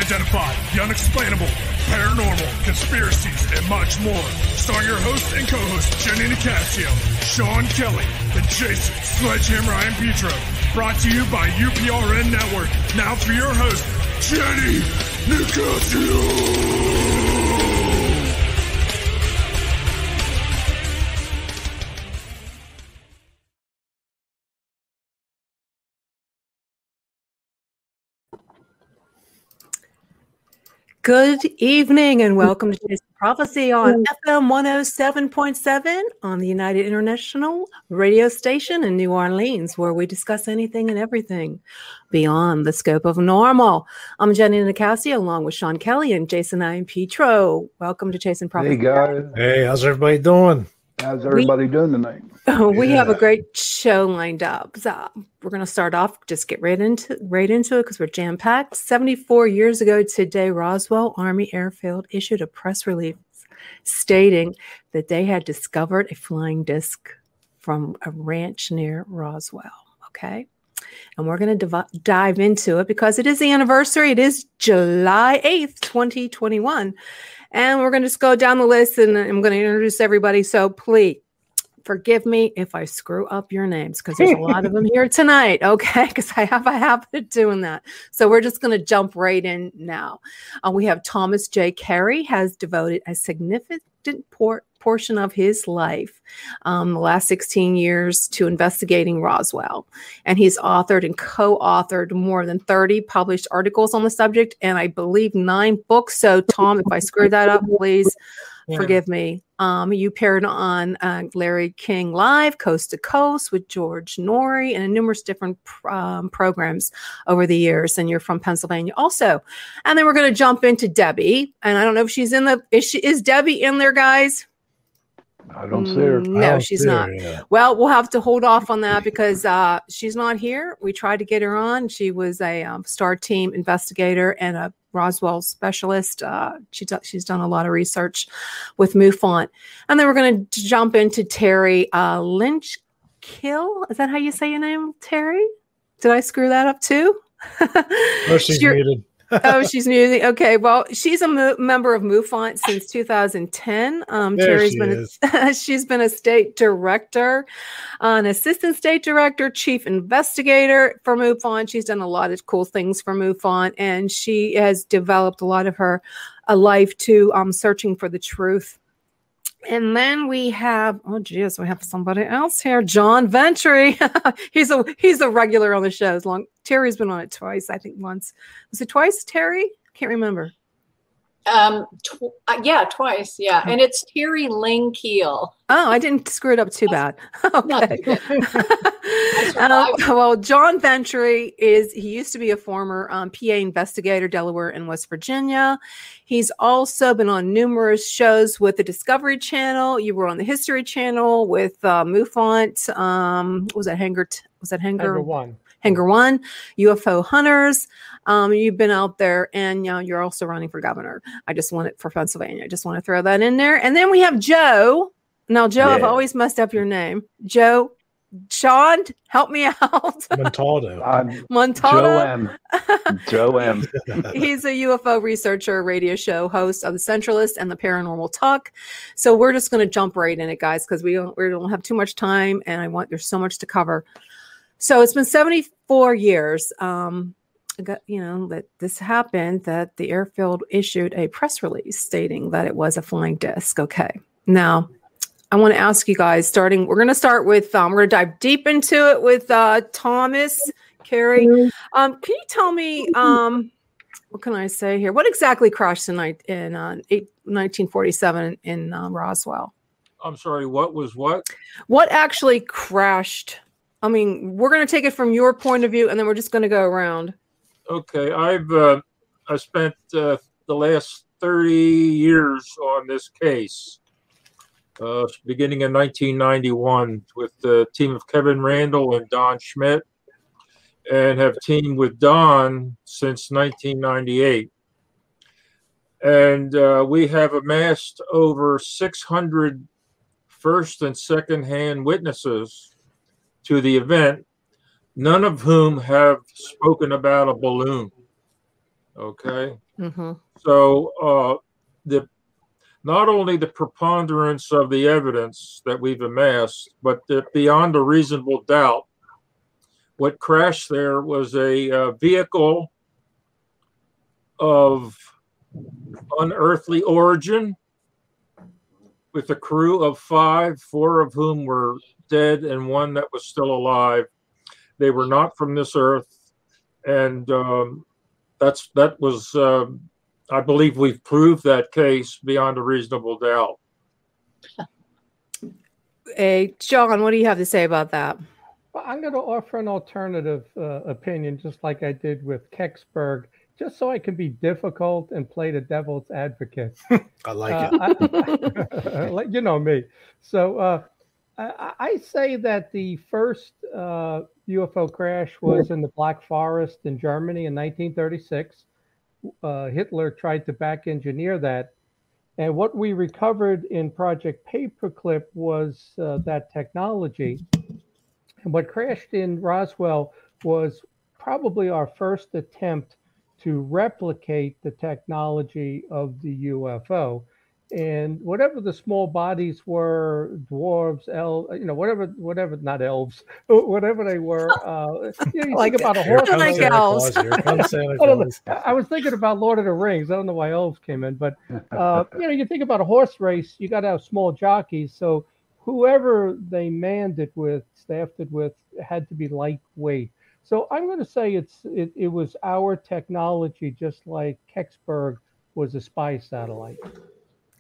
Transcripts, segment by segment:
unidentified, the unexplainable, paranormal, conspiracies, and much more. Starring your host and co-host, Jenny Nicasio, Sean Kelly, and Jason Sledgehammer I. Petro. Brought to you by UPRN Network. Now for your host, Jenny Nicasio. Good evening and welcome to Jason Prophecy on FM 107.7 on the United International radio station in New Orleans, where we discuss anything and everything beyond the scope of normal. I'm Jenny Nicasio along with Sean Kelly and Jason I. Petro. Welcome to Jason Prophecy. Hey guys. Hey, how's everybody doing? How's everybody doing tonight? We have a great show lined up. So we're going to start off, just get right into it because we're jam-packed. 74 years ago today, Roswell Army Airfield issued a press release stating that they had discovered a flying disc from a ranch near Roswell. Okay. And we're going to dive into it because it is the anniversary. It is July 8th, 2021. And we're going to just go down the list and I'm going to introduce everybody. So please forgive me if I screw up your names because there's a lot of them here tonight. Okay. Because I have a habit of doing that. So we're just going to jump right in now. We have Thomas J. Carey has devoted a significant portion of his life, the last 16 years, to investigating Roswell. And he's authored and co-authored more than 30 published articles on the subject, and I believe 9 books. So, Tom, if I screwed that up, please forgive me. You appeared on Larry King Live, Coast to Coast with George Norrie, and numerous different programs over the years. And you're from Pennsylvania also. And then we're going to jump into Debbie. And I don't know if she's in the, is Debbie in there, guys? I don't see her. No, she's not. Yeah. Well, we'll have to hold off on that because she's not here. We tried to get her on. She was a STAR team investigator and a Roswell specialist. She's done a lot of research with MUFON. And then we're going to jump into Terry Lynchkill. Is that how you say your name, Terry? Did I screw that up too? Oh, she's muted. Oh, she's new. Okay, well, she's a member of MUFON since 2010. She's been a state director, an assistant state director, chief investigator for MUFON. She's done a lot of cool things for MUFON, and she has developed a lot of her life to searching for the truth. And then we have, we have somebody else here, John Ventry. he's a regular on the show. Terry's been on it twice, I think once. Was it twice, Terry? Can't remember. Twice. Yeah, and it's Terry Lynchkill. Oh, I didn't screw it up too bad. Okay. Well, John Ventry he used to be a former PA investigator, Delaware and West Virginia. He's also been on numerous shows with the Discovery Channel. You were on the History Channel with MUFON. Was that Hanger One? Hanger One, UFO Hunters. You've been out there, and you're also running for governor. I just want it for Pennsylvania. I just want to throw that in there. And then we have Joe. Now, Joe, I've always messed up your name. Joe, Sean, help me out. Montaldo. Joe M. He's a UFO researcher, radio show host of The Centralist and the Paranormal Talk. So we're just going to jump right in it, guys, because we don't have too much time, and there's so much to cover. So it's been 74 years, that this happened, that the airfield issued a press release stating that it was a flying disc. Okay. Now, I want to ask you guys, we're going to start with, we're going to dive deep into it with Thomas Carey. Can you tell me, what can I say here? What exactly crashed in 1947 in Roswell? I'm sorry, what was what? What actually crashed? I mean, we're going to take it from your point of view, and then we're just going to go around. Okay, I spent the last 30 years on this case, beginning in 1991 with the team of Kevin Randall and Don Schmidt, and have teamed with Don since 1998. And we have amassed over 600 first and second-hand witnesses to the event, none of whom have spoken about a balloon. Okay. Mm-hmm. So not only the preponderance of the evidence that we've amassed, but that beyond a reasonable doubt, what crashed there was a vehicle of unearthly origin with a crew of 5, 4 of whom were dead and 1 that was still alive. They were not from this earth. And that was, I believe we've proved that case beyond a reasonable doubt. Hey, John, what do you have to say about that? Well, I'm going to offer an alternative opinion, just like I did with Kecksburg, just so I can be difficult and play the devil's advocate. I like it. Like, you know me. So I say that the first UFO crash was in the Black Forest in Germany in 1936. Hitler tried to back engineer that. And what we recovered in Project Paperclip was that technology. And what crashed in Roswell was probably our first attempt to replicate the technology of the UFO. And whatever the small bodies were, dwarves, elves, whatever, not elves, whatever they were, you Like think about a Here horse. comes Santa Claus. Here comes Santa I don't know. Claus. I was thinking about Lord of the Rings. I don't know why elves came in, but you think about a horse race, you got to have small jockeys. So whoever they manned it with, staffed it with, had to be lightweight. So I'm going to say it was our technology, just like Kecksburg was a spy satellite.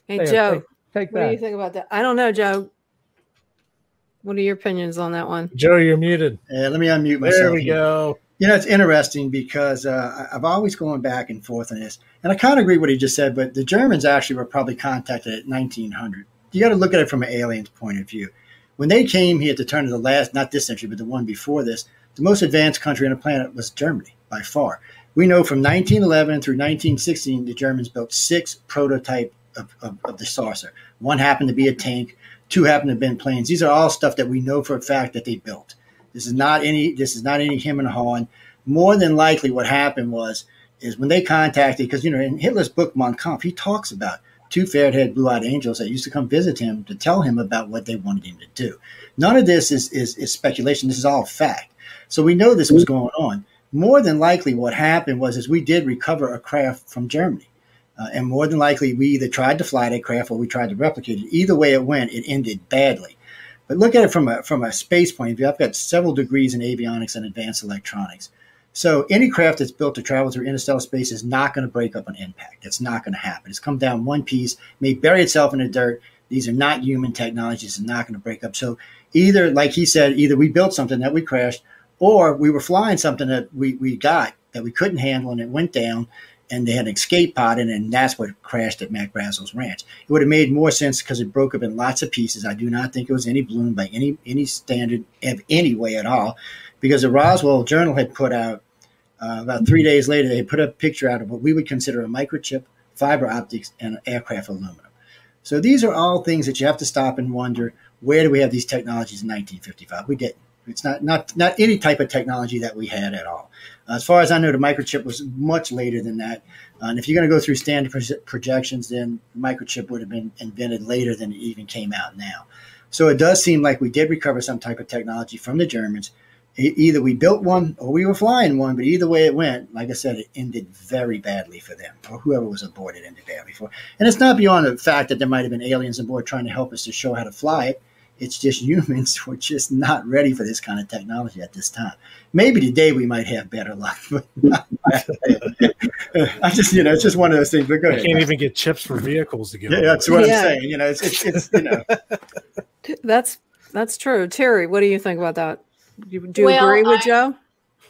Hey, There, Joe, take what do you that. think about that? I don't know, Joe. What are your opinions on that one? Joe, you're muted. Let me unmute myself. There we here. go. You know, it's interesting because I've always going back and forth on this. And I kind of agree with what he just said, but the Germans actually were probably contacted at 1900. You got to look at it from an alien's point of view. When they came here at the turn of the last, not this century, but the one before this, the most advanced country on the planet was Germany by far. We know from 1911 through 1916, the Germans built 6 prototypes of the saucer. 1 happened to be a tank. 2 happened to have been planes. These are all stuff that we know for a fact that they built. This is not any him and hawing. More than likely what happened is when they contacted, because, in Hitler's book, Mein Kampf, he talks about 2 fair-haired, blue-eyed angels that used to come visit him to tell him about what they wanted him to do. None of this is speculation. This is all fact. So we know this was going on. More than likely what happened was we did recover a craft from Germany. And more than likely, we either tried to fly that craft or we tried to replicate it. Either way it went, it ended badly. But look at it from a space point of view. I've got several degrees in avionics and advanced electronics. So any craft that's built to travel through interstellar space is not going to break up on impact. It's not going to happen. It's come down one piece, may bury itself in the dirt. These are not human technologies. It's not going to break up. So either, like he said, either we built something that we crashed, or we were flying something that we got that we couldn't handle and it went down. And they had an escape pod in it, and that's what crashed at Mac Brazel's ranch. It would have made more sense because it broke up in lots of pieces. I do not think it was any balloon by any standard of any way at all, because the Roswell Journal had put out about 3 days later, they put a picture out of what we would consider a microchip, fiber optics, and aircraft aluminum. So these are all things that you have to stop and wonder, where do we have these technologies in 1955? We didn't. It's not any type of technology that we had at all. As far as I know, the microchip was much later than that. And if you're going to go through standard projections, then the microchip would have been invented later than it even came out now. So it does seem like we did recover some type of technology from the Germans. Either we built one or we were flying one, but either way it went, like I said, it ended very badly for them, or whoever was aboard it ended badly for. And it's not beyond the fact that there might have been aliens aboard trying to help us to show how to fly it. It's just humans were just not ready for this kind of technology at this time. Maybe today we might have better luck, but I just, it's just one of those things. But go ahead. You can't even get chips for vehicles to get. Yeah, that's what I'm saying. It's That's true. Terry, what do you think about that? Do you agree with Joe?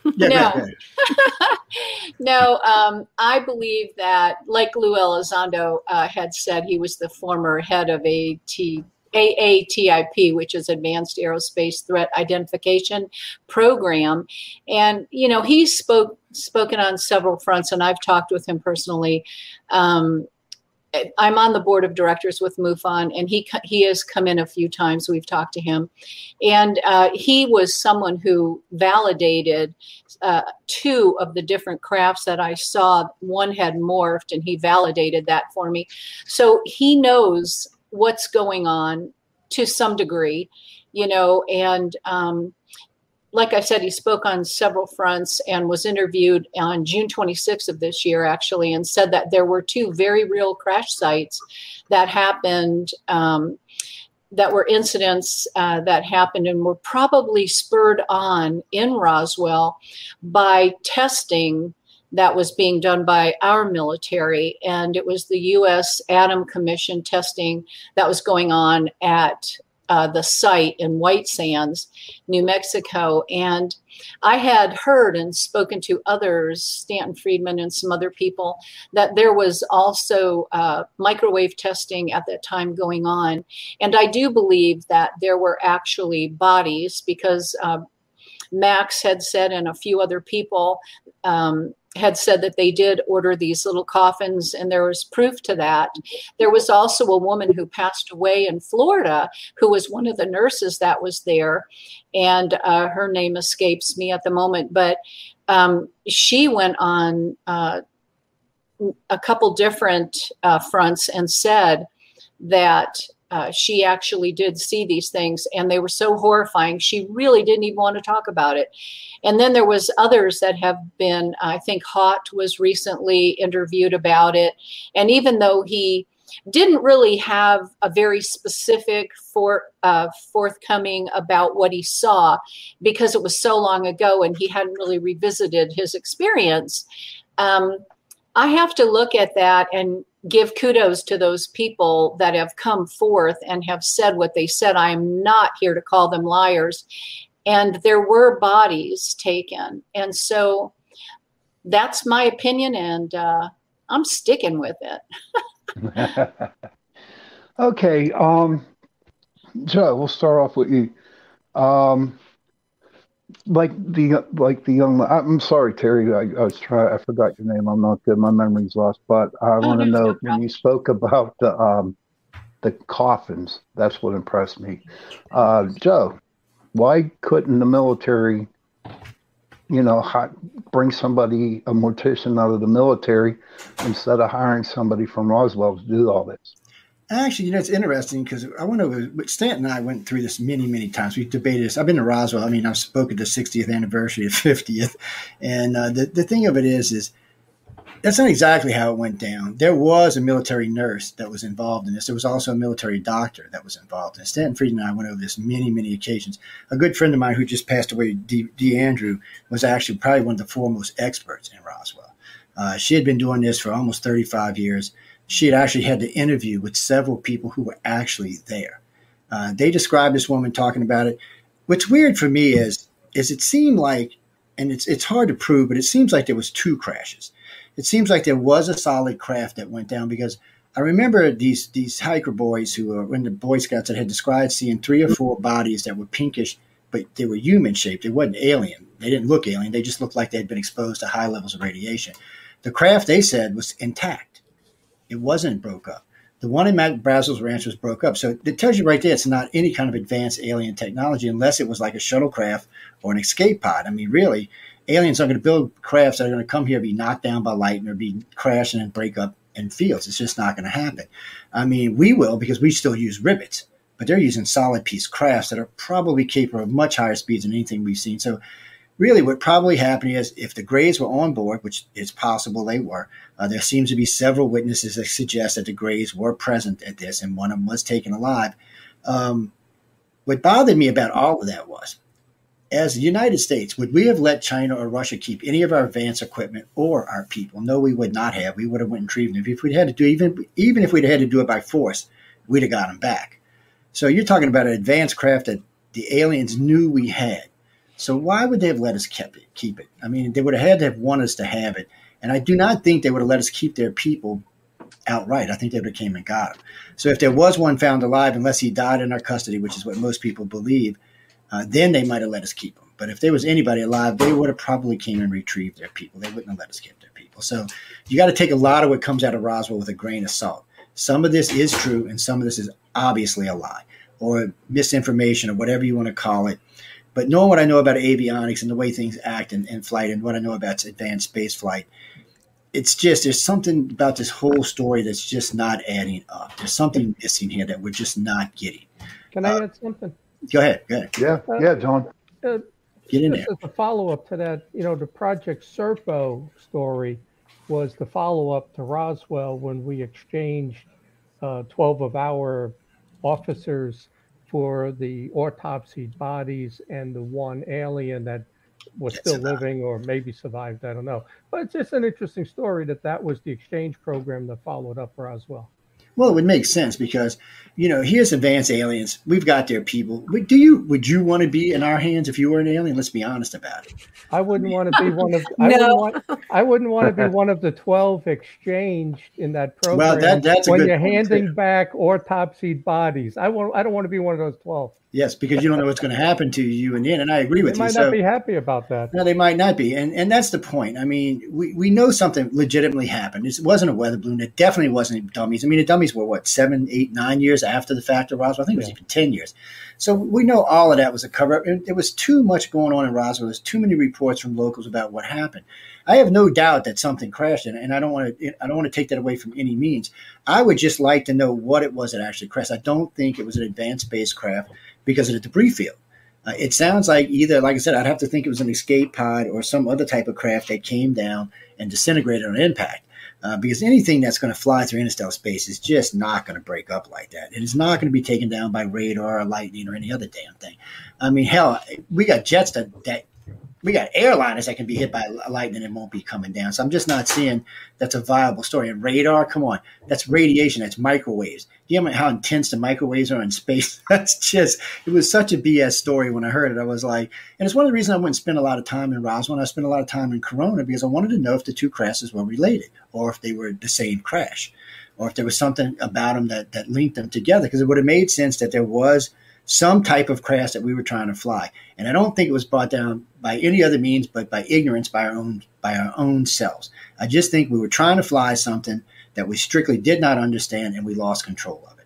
No. No, I believe that, like Lou Elizondo had said, he was the former head of AATIP, which is Advanced Aerospace Threat Identification Program. And, he's spoken on several fronts, and I've talked with him personally. I'm on the board of directors with MUFON, and he has come in a few times. We've talked to him, and he was someone who validated 2 of the different crafts that I saw. One had morphed, and he validated that for me. So he knows what's going on to some degree, and like I said, he spoke on several fronts and was interviewed on June 26th of this year, actually, and said that there were 2 very real crash sites that happened, that were incidents that happened and were probably spurred on in Roswell by testing that was being done by our military. And it was the U.S. Adam Commission testing that was going on at the site in White Sands, New Mexico. And I had heard and spoken to others, Stanton Friedman and some other people, that there was also microwave testing at that time going on. And I do believe that there were actually bodies, because Max had said, and a few other people had said, that they did order these little coffins, and there was proof to that. There was also a woman who passed away in Florida who was one of the nurses that was there, and her name escapes me at the moment, but she went on a couple different fronts and said that she actually did see these things, and they were so horrifying, she really didn't even want to talk about it. And then there was others that have been, I think Haught was recently interviewed about it. And even though he didn't really have a very specific forthcoming about what he saw, because it was so long ago and he hadn't really revisited his experience, I have to look at that and give kudos to those people that have come forth and have said what they said. I am not here to call them liars. And there were bodies taken. And so that's my opinion, and I'm sticking with it. Okay. Joe, we'll start off with you. Like the young, I'm sorry, Terry, I forgot your name. I'm not good. My memory's lost, but I want to know, when you spoke about the coffins, that's what impressed me. Joe, why couldn't the military, bring somebody, a mortician out of the military, instead of hiring somebody from Roswell to do all this? Actually, it's interesting, because I went over, Stanton and I went through this many, many times. We debated this. I've been to Roswell. I mean, I've spoken to the 60th anniversary, the 50th. And the thing of it is that's not exactly how it went down. There was a military nurse that was involved in this. There was also a military doctor that was involved in this. Stanton Friedman and I went over this many, many occasions. A good friend of mine who just passed away, Dee Andrew, was actually probably one of the foremost experts in Roswell. She had been doing this for almost 35 years. She had actually had to interview with several people who were actually there. They described this woman talking about it. What's weird for me is it seemed like, and it's hard to prove, but it seems like there was 2 crashes. It seems like there was a solid craft that went down, because I remember these hiker boys who were in the Boy Scouts that had described seeing 3 or 4 bodies that were pinkish, but they were human shaped. They wasn't alien. They didn't look alien. They just looked like they had been exposed to high levels of radiation. The craft, they said, was intact. It wasn't broke up. The one in Matt Brazel's ranch was broke up. So it tells you right there it's not any kind of advanced alien technology, unless it was like a shuttlecraft or an escape pod. I mean, really, aliens aren't going to build crafts that are going to come here, be knocked down by lightning, or be crashing and break up in fields. It's just not going to happen. I mean, we will, because we still use rivets, but they're using solid piece crafts that are probably capable of much higher speeds than anything we've seen. So really, what probably happened is, if the Greys were on board, which it's possible they were, there seems to be several witnesses that suggest that the Greys were present at this, and one of them was taken alive. What bothered me about all of that was, as the United States, would we have let China or Russia keep any of our advanced equipment or our people? No, we would not have. We would have went and retrieved them. If we'd had to do, even if we'd had to do it by force, we'd have got them back. So you're talking about an advanced craft that the aliens knew we had. So why would they have let us keep it? I mean, they would have had to have wanted us to have it. And I do not think they would have let us keep their people outright. I think they would have came and got them. So if there was one found alive, unless he died in our custody, which is what most people believe, then they might have let us keep them. But if there was anybody alive, they would have probably came and retrieved their people. They wouldn't have let us keep their people. So you got to take a lot of what comes out of Roswell with a grain of salt. Some of this is true, and some of this is obviously a lie or misinformation or whatever you want to call it. But knowing what I know about avionics and the way things act in flight and what I know about advanced space flight, it's just there's something about this whole story that's just not adding up. There's something missing here that we're just not getting. Can I add something? Go ahead. Yeah, John. Get in there. As a follow-up to that, the Project Serpo story was the follow-up to Roswell when we exchanged 12 of our officers for the autopsied bodies and the one alien that was still living or maybe survived. I don't know. But it's just an interesting story that was the exchange program that followed up Roswell. Well, it would make sense because, here's advanced aliens. We've got their people. Would you want to be in our hands if you were an alien? Let's be honest about it. I wouldn't want to be one of. I wouldn't want to be one of the 12 exchanged in that program. Well, that's when a good you're point handing back autopsied bodies. I don't want to be one of those 12. Yes, because you don't know what's going to happen to you in the end, and I agree with you. They might not be happy about that. No, they might not be, and that's the point. I mean, we know something legitimately happened. It wasn't a weather balloon. It definitely wasn't dummies. I mean, the dummies were, 7, 8, 9 years after the fact of Roswell? I think it was even 10 years. So we know all of that was a cover-up. There was too much going on in Roswell. There's too many reports from locals about what happened. I have no doubt that something crashed, and I don't want to take that away from any means. I would just like to know what it was that actually crashed. I don't think it was an advanced spacecraft because of the debris field. It sounds like either, like I said, I'd have to think it was an escape pod or some other type of craft that came down and disintegrated on impact. Because anything that's going to fly through interstellar space is just not going to break up like that. It is not going to be taken down by radar or lightning or any other damn thing. I mean, hell, we got jets that we got airliners that can be hit by lightning and won't be coming down. So I'm just not seeing that's a viable story. And radar, come on, that's radiation, that's microwaves. Do you know how intense the microwaves are in space? It was such a BS story when I heard it. I was like, and it's one of the reasons I wouldn't spend a lot of time in Roswell. I spent a lot of time in Corona because I wanted to know if the two crashes were related or if they were the same crash or if there was something about them that linked them together, because it would have made sense that there was some type of crash that we were trying to fly. And I don't think it was brought down by any other means but by ignorance by our own selves. I just think we were trying to fly something that we strictly did not understand and we lost control of it.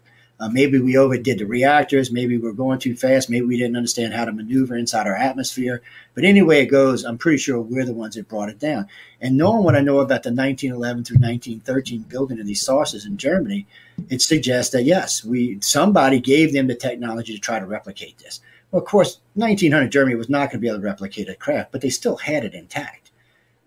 Maybe we overdid the reactors. Maybe we were going too fast. Maybe we didn't understand how to maneuver inside our atmosphere. But anyway it goes, I'm pretty sure we're the ones that brought it down. And knowing what I know about the 1911 through 1913 building of these saucers in Germany, it suggests that, yes, somebody gave them the technology to try to replicate this. Well, of course, 1900 Germany was not going to be able to replicate a craft, but they still had it intact.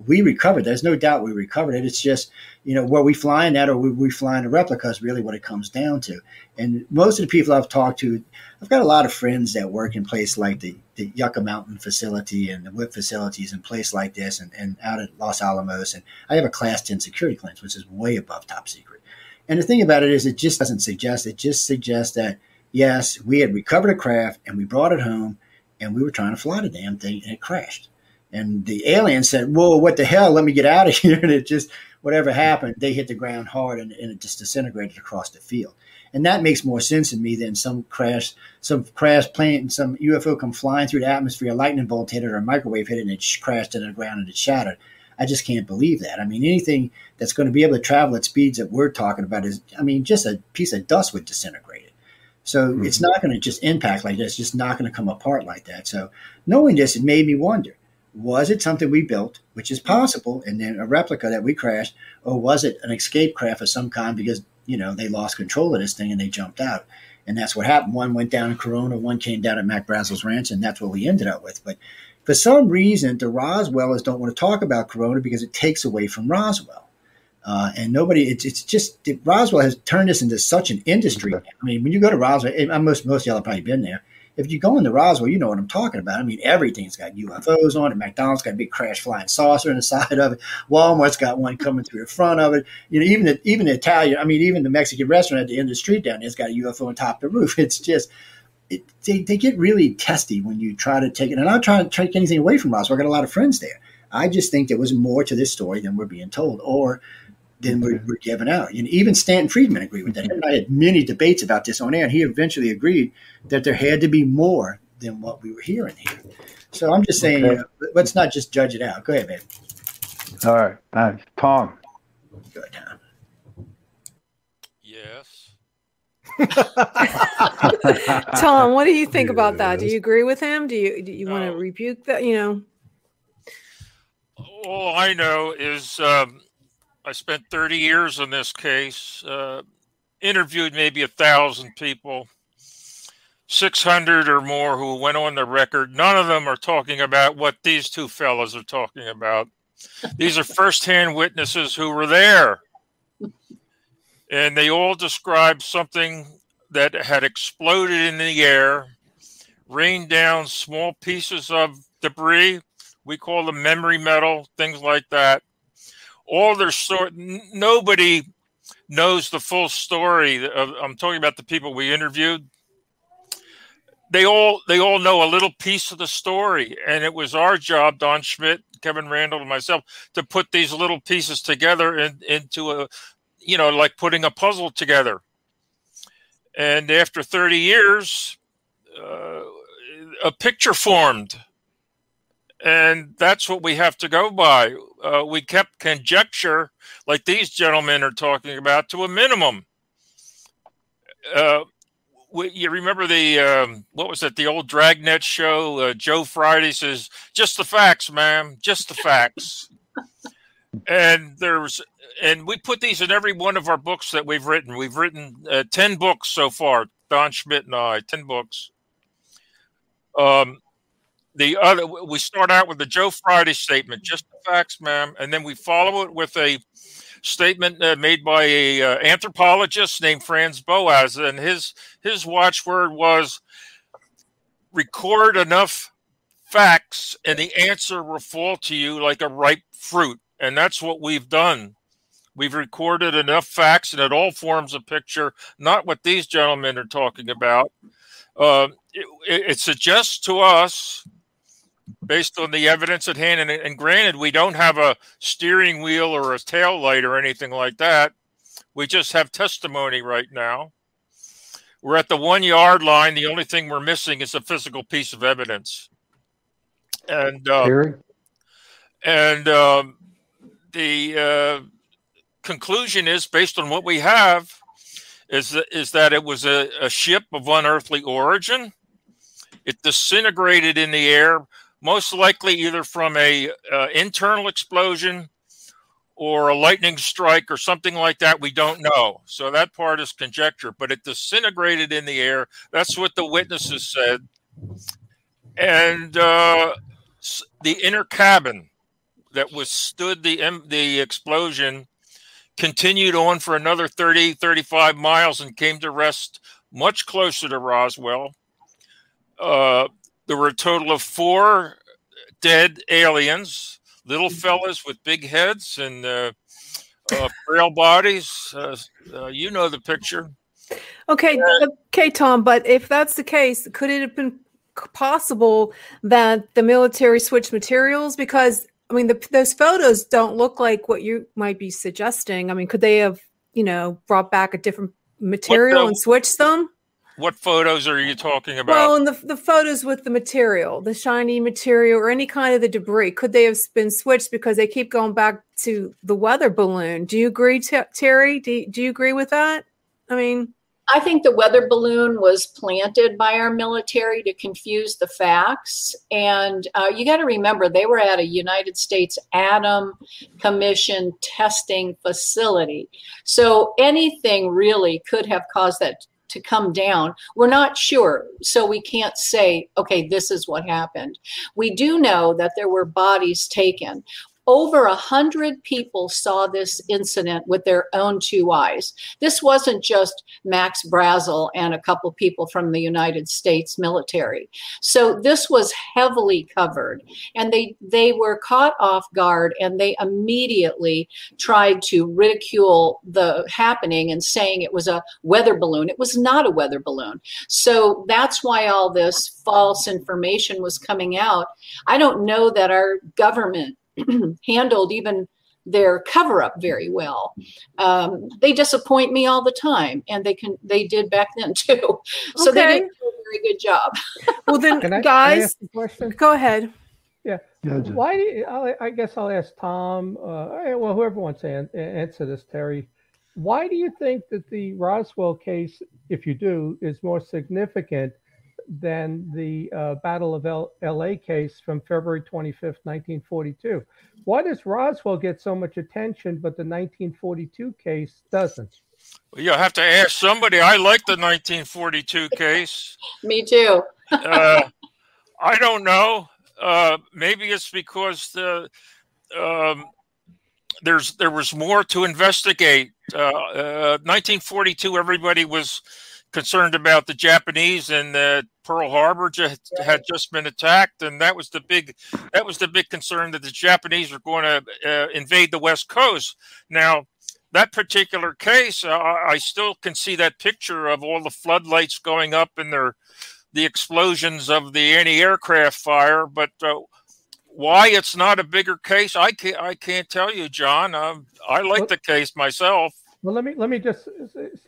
We recovered. There's no doubt we recovered it. It's just, were we flying that or were we flying a replica is really what it comes down to. And most of the people I've talked to, I've got a lot of friends that work in places like the Yucca Mountain facility and the WIP facilities and places like this and out at Los Alamos. And I have a Class 10 security clearance, which is way above top secret. And the thing about it is it just doesn't suggest. It just suggests that, yes, we had recovered a craft and we brought it home and we were trying to fly the damn thing and it crashed. And the alien said, whoa, what the hell? Let me get out of here. And it just, whatever happened, they hit the ground hard and it just disintegrated across the field. And that makes more sense to me than some crash plane, some UFO come flying through the atmosphere, a lightning bolt hit it or a microwave hit it and it crashed into the ground and it shattered. I just can't believe that. I mean, anything that's going to be able to travel at speeds that we're talking about is, just a piece of dust would disintegrate it. So It's not going to just impact like this. It's just not going to come apart like that. So knowing this, it made me wonder. Was it something we built, which is possible, and then a replica that we crashed, or was it an escape craft of some kind because, they lost control of this thing and they jumped out? And that's what happened. One went down in Corona, one came down at Mac Brazel's ranch, and that's what we ended up with. But for some reason, the Roswellers don't want to talk about Corona because it takes away from Roswell. And nobody, Roswell has turned this into such an industry. I mean, when you go to Roswell, most of y'all have probably been there. If you go into Roswell, you know what I'm talking about. I mean, everything's got UFOs on it. McDonald's got a big crash flying saucer on the side of it. Walmart's got one coming through the front of it. Even the Italian, even the Mexican restaurant at the end of the street down there has got a UFO on top of the roof. It's just, they get really testy when you try to take it. And I'm not trying to take anything away from Roswell. I got a lot of friends there. I just think there was more to this story than we're being told or than we're giving out. And even Stanton Friedman agreed with that. Him and I had many debates about this on air, and he eventually agreed that there had to be more than what we were hearing here. So I'm just saying, let's not just judge it out. Go ahead, man. All right. Thanks. Tom. Good, Tom. Yes. Tom, what do you think about that? Do you agree with him? Do you want to rebuke that? All I know is I spent 30 years on this case, interviewed maybe 1,000 people, 600 or more who went on the record. None of them are talking about what these two fellas are talking about. These are firsthand witnesses who were there. And they all described something that had exploded in the air, rained down small pieces of debris. We call them memory metal, things like that. All their story, nobody knows the full story. I'm talking about the people we interviewed. They all know a little piece of the story, and it was our job, Don Schmidt, Kevin Randall, and myself, to put these little pieces together into a, like putting a puzzle together. And after 30 years, a picture formed. And that's what we have to go by. We kept conjecture, like these gentlemen are talking about, to a minimum. You remember what was it, the old Dragnet show? Joe Friday says, "Just the facts, ma'am, just the facts." And we put these in every one of our books that we've written. We've written 10 books so far, Don Schmidt and I, 10 books. We start out with the Joe Friday statement, "Just the facts, ma'am," and then we follow it with a statement made by a anthropologist named Franz Boas, and his watchword was, "Record enough facts, and the answer will fall to you like a ripe fruit." And that's what we've done. We've recorded enough facts, and it all forms a picture, not what these gentlemen are talking about. It suggests to us, based on the evidence at hand, and granted, we don't have a steering wheel or a tail light or anything like that. We just have testimony right now. We're at the 1 yard line. The only thing we're missing is a physical piece of evidence. And the conclusion is, based on what we have, is that it was a ship of unearthly origin. It disintegrated in the air, most likely either from a internal explosion or a lightning strike or something like that. We don't know. So that part is conjecture, but it disintegrated in the air. That's what the witnesses said. And the inner cabin that withstood the explosion continued on for another 30, 35 miles and came to rest much closer to Roswell. There were a total of 4 dead aliens, little fellas with big heads and frail bodies. You know the picture. Okay, Tom, but if that's the case, could it have been possible that the military switched materials? Because, I mean, those photos don't look like what you might be suggesting. I mean, could they have, brought back a different material and switched them? What photos are you talking about? Well, in the photos with the material, the shiny material, or any kind of the debris, could they have been switched because they keep going back to the weather balloon? Do you agree, Terry? Do you agree with that? I mean, I think the weather balloon was planted by our military to confuse the facts. And you got to remember, they were at a United States Atom Commission testing facility. So anything really could have caused that to come down. We're not sure. So we can't say, okay, this is what happened. We do know that there were bodies taken. Over 100 people saw this incident with their own 2 eyes. This wasn't just Max Brazel and a couple people from the United States military. So this was heavily covered, and they were caught off guard, and they immediately tried to ridicule the happening and saying it was a weather balloon. It was not a weather balloon. So that's why all this false information was coming out. I don't know that our government handled even their cover-up very well. They disappoint me all the time, and they did back then too. So they did a very good job. Well, then, can I guys, ask a question? Go ahead. Yeah. Why? I guess I'll ask Tom. Well, whoever wants to answer this, Terry. Why do you think that the Roswell case, if you do, is more significant than the Battle of L.A. case from February 25th, 1942? Why does Roswell get so much attention, but the 1942 case doesn't? Well, you'll have to ask somebody. I like the 1942 case. Me too. I don't know. Maybe it's because there was more to investigate. 1942, everybody was concerned about the Japanese, and Pearl Harbor had just been attacked, and that was the big concern, that the Japanese were going to invade the West Coast. Now, that particular case, I still can see that picture of all the floodlights going up and the explosions of the anti-aircraft fire, but why it's not a bigger case, I can't tell you, John. I like the case myself. Well, let me just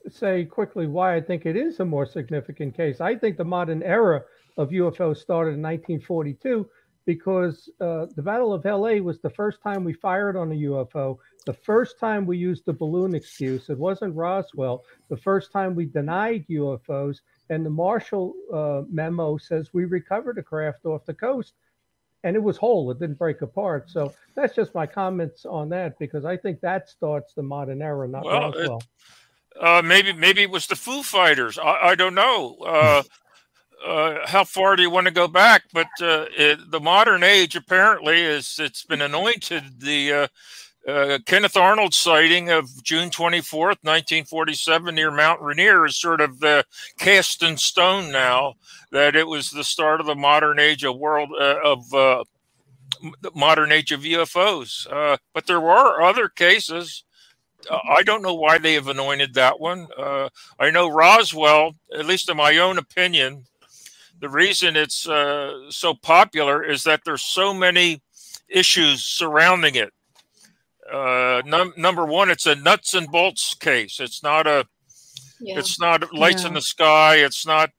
say quickly why I think it is a more significant case. I think the modern era of UFOs started in 1942 because the Battle of L.A. was the first time we fired on a UFO, the first time we used the balloon excuse. It wasn't Roswell. The first time we denied UFOs, and the Marshall memo says we recovered a craft off the coast, and it was whole. It didn't break apart. So that's just my comments on that, because I think that starts the modern era, not Roswell. Maybe it was the Foo Fighters. I don't know. How far do you want to go back? But the modern age apparently it's been anointed. The Kenneth Arnold sighting of June 24th, 1947 near Mount Rainier is sort of cast in stone now, that it was the start of the modern age of modern age of UFOs. But there were other cases. I don't know why they have anointed that one. I know Roswell, at least in my own opinion, the reason it's so popular is that there's so many issues surrounding it. Number one, it's a nuts and bolts case. It's not it's not lights in the sky. It's not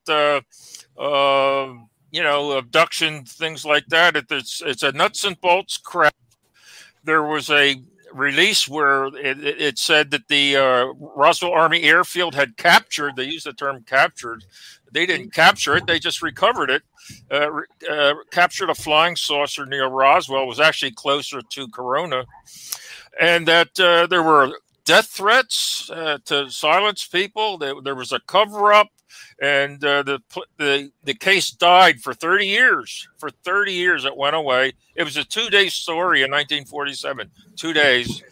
abduction, things like that. It's a nuts and bolts crap. There was a release where it said that the Roswell Army Airfield had captured. They used the term captured. They didn't capture it. They just recovered it. Captured a flying saucer near Roswell. It was actually closer to Corona. And that there were death threats to silence people. There was a cover-up, and the case died for 30 years. For 30 years, it went away. It was a 2-day story in 1947. 2 days,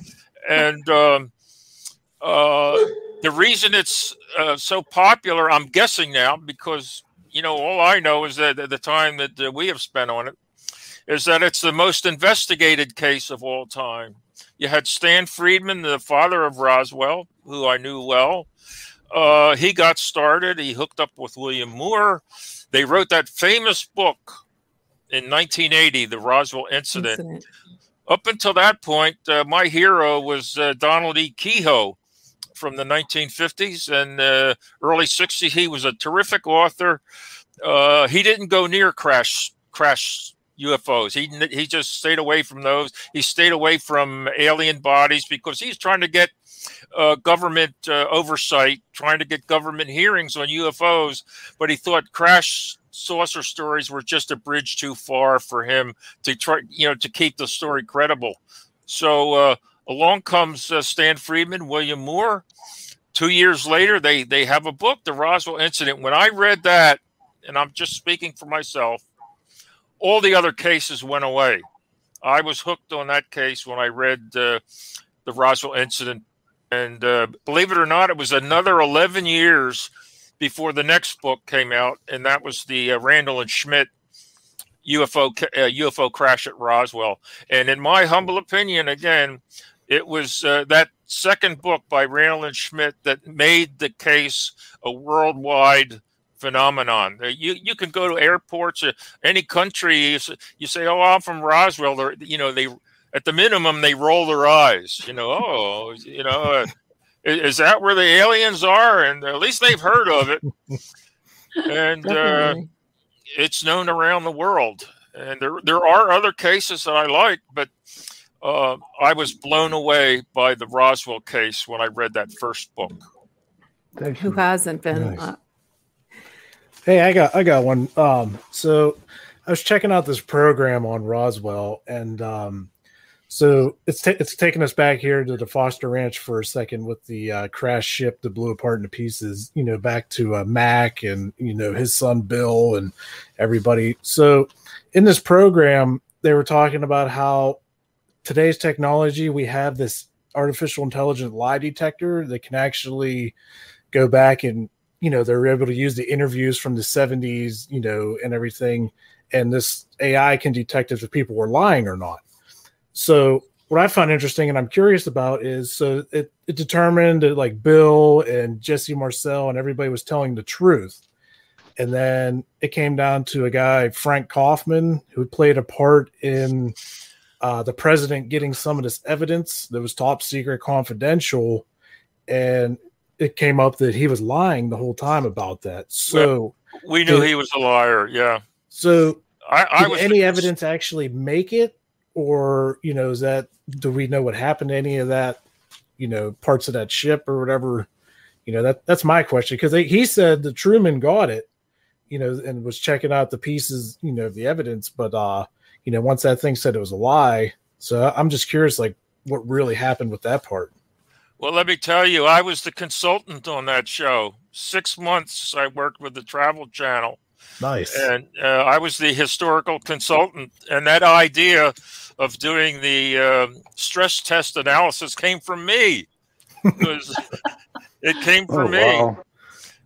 and the reason it's so popular, I'm guessing now, because all I know is that at the time that we have spent on it, is that it's the most investigated case of all time. You had Stan Friedman, the father of Roswell, who I knew well. He got started. He hooked up with William Moore. They wrote that famous book in 1980, The Roswell Incident. Up until that point, my hero was Donald E. Kehoe from the 1950s and early 60s. He was a terrific author. He didn't go near crash UFOs. He just stayed away from those. He stayed away from alien bodies because he's trying to get government oversight, trying to get government hearings on UFOs. But he thought crash saucer stories were just a bridge too far for him to try, to keep the story credible. So along comes Stan Friedman, William Moore. 2 years later, they have a book, The Roswell Incident. When I read that, and I'm just speaking for myself, all the other cases went away. I was hooked on that case when I read the Roswell Incident. And believe it or not, it was another 11 years before the next book came out, and that was the Randall and Schmidt UFO crash at Roswell. And in my humble opinion, again, it was that second book by Randall and Schmidt that made the case a worldwide phenomenon. You can go to airports, any country, you say, "Oh, I'm from Roswell." They at the minimum they roll their eyes. Is that where the aliens are? And at least they've heard of it. And it's known around the world. And there are other cases that I like, but I was blown away by the Roswell case when I read that first book. Who hasn't been? Nice. Hey, I got one. So I was checking out this program on Roswell, and so it's taking us back here to the Foster Ranch for a second with the crash ship that blew apart into pieces. Back to Mac and his son Bill and everybody. So in this program, they were talking about how today's technology, we have this artificial intelligent lie detector that can actually go back and they're able to use the interviews from the 70s, and everything. And this AI can detect if the people were lying or not. So what I find interesting and I'm curious about is, so it determined that like Bill and Jesse Marcel and everybody was telling the truth. And then it came down to a guy, Frank Kaufman, who played a part in the president getting some of this evidence that was top secret confidential. And it came up that he was lying the whole time about that. So we knew he was a liar. Yeah. So I did any evidence actually make it, or, do we know what happened to any of that, parts of that ship or whatever? That's my question. Cause he said that Truman got it, and was checking out the pieces, of the evidence, but, once that thing said it was a lie. So I'm just curious, like what really happened with that part. Well, let me tell you, I was the consultant on that show. 6 months I worked with the Travel Channel. Nice. And I was the historical consultant. And that idea of doing the stress test analysis came from me. It came from me.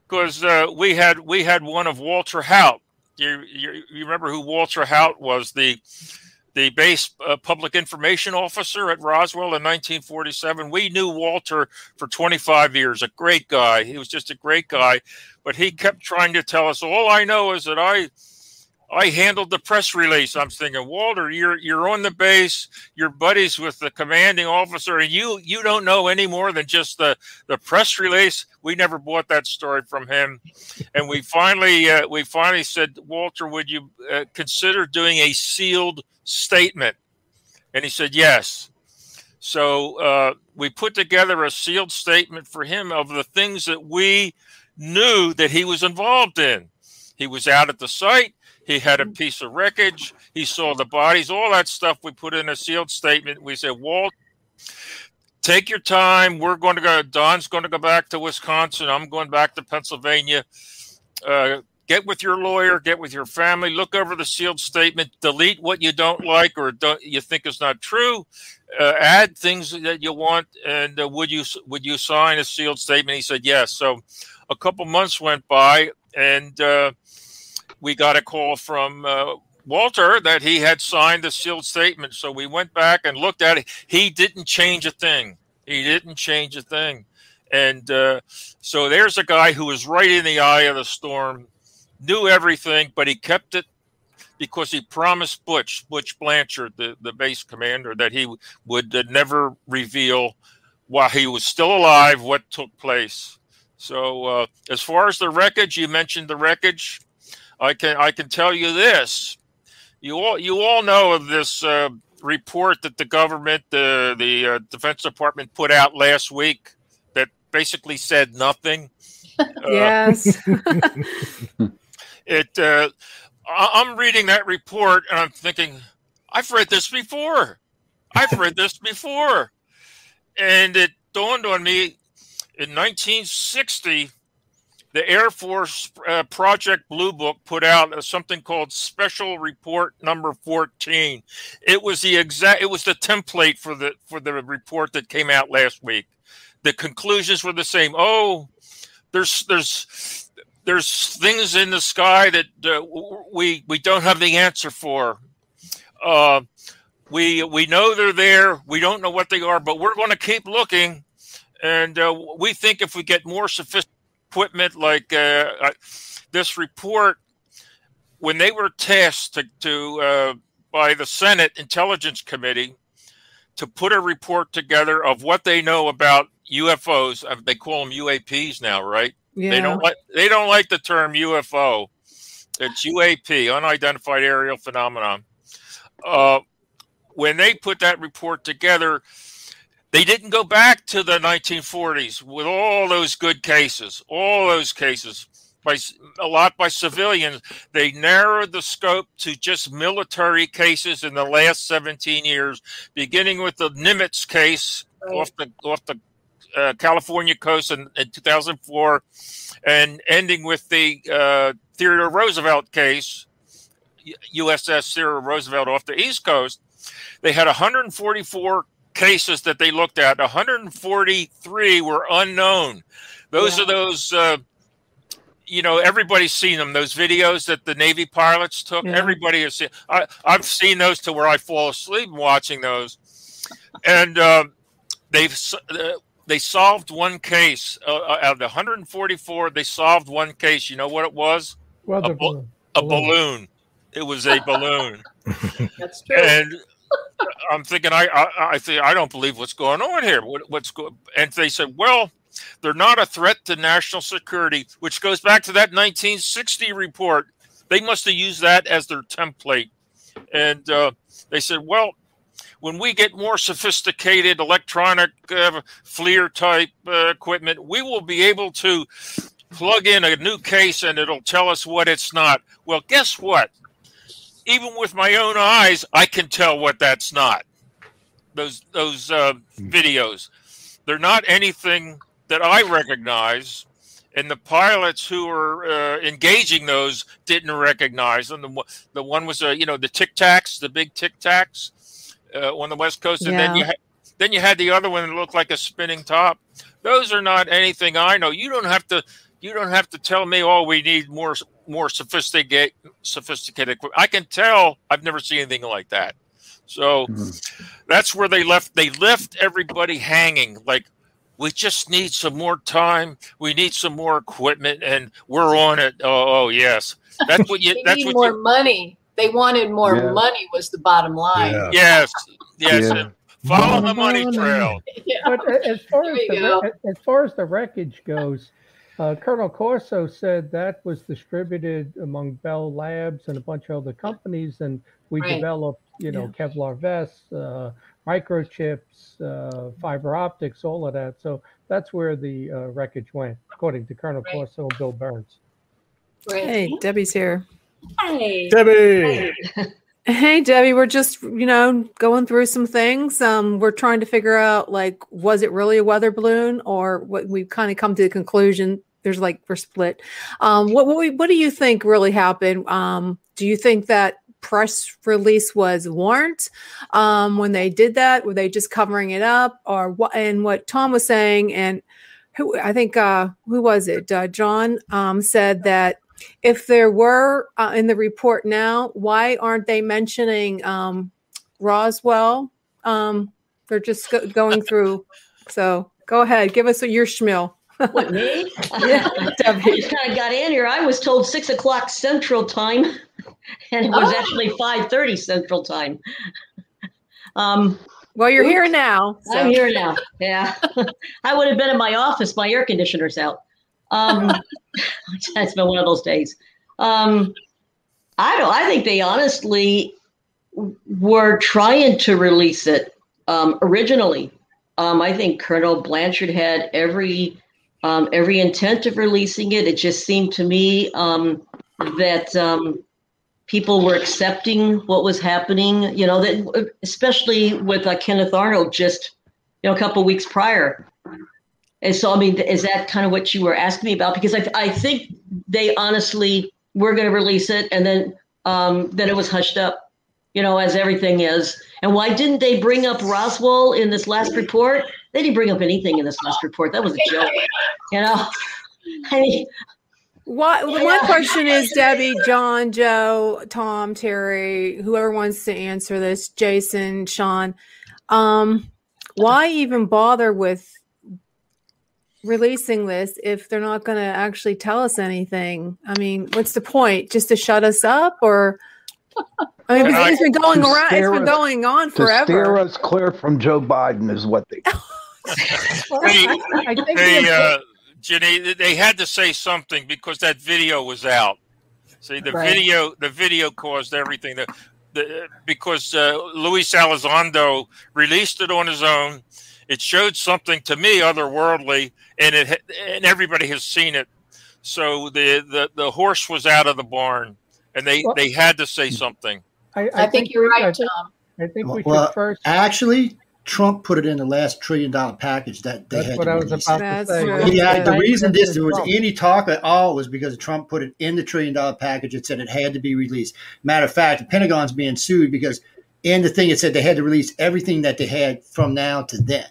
Because we had one of Walter Haut. You remember who Walter Haut was? The base public information officer at Roswell in 1947. We knew Walter for 25 years, a great guy. He was just a great guy, but he kept trying to tell us, all I know is that I handled the press release. I'm thinking, Walter, you're on the base, you're buddies with the commanding officer, and you don't know any more than just the press release. We never bought that story from him. And we finally said, Walter, would you consider doing a sealed statement? And he said yes. So we put together a sealed statement for him of the things that we knew that he was involved in. He was out at the site. He had a piece of wreckage. He saw the bodies, all that stuff we put in a sealed statement. We said, Walt, take your time. We're going to go. Don's going to go back to Wisconsin. I'm going back to Pennsylvania. Get with your lawyer, get with your family, look over the sealed statement, delete what you don't like or you think is not true, add things that you want, and would you sign a sealed statement? He said yes. So a couple months went by, and we got a call from Walter that he had signed the sealed statement. So we went back and looked at it. He didn't change a thing. And so there's a guy who was right in the eye of the storm, knew everything, but he kept it because he promised Butch Blanchard, the base commander, that he would never reveal while he was still alive what took place. So as far as the wreckage, you mentioned the wreckage. I can tell you this. You all know of this report that the government, the Defense Department put out last week that basically said nothing. Yes. I'm reading that report and I'm thinking, I've read this before. And it dawned on me in 1960, the Air Force Project Blue Book put out something called Special Report Number 14. It was the template for the report that came out last week. The conclusions were the same. Oh, there's things in the sky that we don't have the answer for. We know they're there. We don't know what they are, but we're going to keep looking. And we think if we get more sophisticated equipment like this report, when they were tasked to by the Senate Intelligence Committee to put a report together of what they know about UFOs, they call them UAPs now, right? Yeah. They don't like the term UFO. It's UAP, unidentified aerial phenomenon. when they put that report together, they didn't go back to the 1940s with all those good cases, by a lot by civilians. They narrowed the scope to just military cases in the last 17 years, beginning with the Nimitz case off the California coast in 2004, and ending with the Theodore Roosevelt case, USS Theodore Roosevelt off the East Coast. They had 144 cases that they looked at. 143 were unknown. Those are those, everybody's seen them. Those videos that the Navy pilots took. Yeah. Everybody has seen. I've seen those to where I fall asleep watching those. And they solved one case out of the 144. They solved one case. You know what it was? A balloon. It was a balloon. That's true. And I'm thinking, I don't believe what's going on here. And they said, well, they're not a threat to national security, which goes back to that 1960 report. They must have used that as their template. And they said, well, when we get more sophisticated electronic FLIR type equipment, we will be able to plug in a new case and it'll tell us what it's not. Well, guess what? Even with my own eyes, I can tell what that's not. Those videos, they're not anything that I recognize, and the pilots who were engaging those didn't recognize them. The one was the Tic Tacs, the big Tic Tacs on the West Coast, and then you had the other one that looked like a spinning top. Those are not anything I know. You don't have to tell me, oh, we need more sophisticated equipment. I can tell. I've never seen anything like that. So that's where they left everybody hanging. Like, we just need some more time. We need some more equipment, and we're on it. Oh yes, that's what you. They need more money. They wanted more money. Was the bottom line. Yeah. Yes. Yeah. Follow the money trail. Yeah. But as far as the wreckage goes, Colonel Corso said that was distributed among Bell Labs and a bunch of other companies, and we developed, Kevlar vests, microchips, fiber optics, all of that. So that's where the wreckage went, according to Colonel Corso and Bill Burns. Right. Hey, Debbie's here. Hey, Debbie. Hey, Debbie. We're just, going through some things. We're trying to figure out, was it really a weather balloon, or what? We've kind of come to the conclusion. We're split. What do you think really happened? Do you think that press release was warrant when they did that? Were they just covering it up, or what? And what Tom was saying, and who was it? John said that if there were in the report now, why aren't they mentioning Roswell? They're just going through. So go ahead, give us your schmill. What, me? Yeah, Debbie. I just kind of got in here. I was told 6 o'clock Central Time, and it was actually 5:30 Central Time. Well, you're here now. So. I'm here now. Yeah. I would have been in my office. My air conditioner's out. It's been one of those days. I think they honestly were trying to release it originally. I think Colonel Blanchard had every intent of releasing it. It just seemed to me that people were accepting what was happening, that especially with Kenneth Arnold just, a couple of weeks prior. And so, is that kind of what you were asking me about? Because I think they honestly were going to release it, and then it was hushed up, as everything is. And why didn't they bring up Roswell in this last report? They didn't bring up anything in this last report. That was a joke, One question is, Debbie, John, Joe, Tom, Terry, whoever wants to answer this, Jason, Sean, why even bother with releasing this if they're not going to actually tell us anything? I mean, what's the point? Just to shut us up, or? I mean, it's been going around. It's been going on forever. To steer us clear from Joe Biden is what they. Jenny, they had to say something because that video was out. See, the video caused everything. because Luis Elizondo released it on his own. It showed something to me otherworldly, and everybody has seen it. So the horse was out of the barn, and they had to say something. I think you're right, Tom. I think we should first. Actually, Trump put it in the last $1 trillion package that they That's had. what to I was release. about to say. Right. Yeah, the reason there was Trump. any talk at all was because Trump put it in the $1 trillion package. It said it had to be released. Matter of fact, the Pentagon's being sued because in the thing it said they had to release everything that they had from now to then.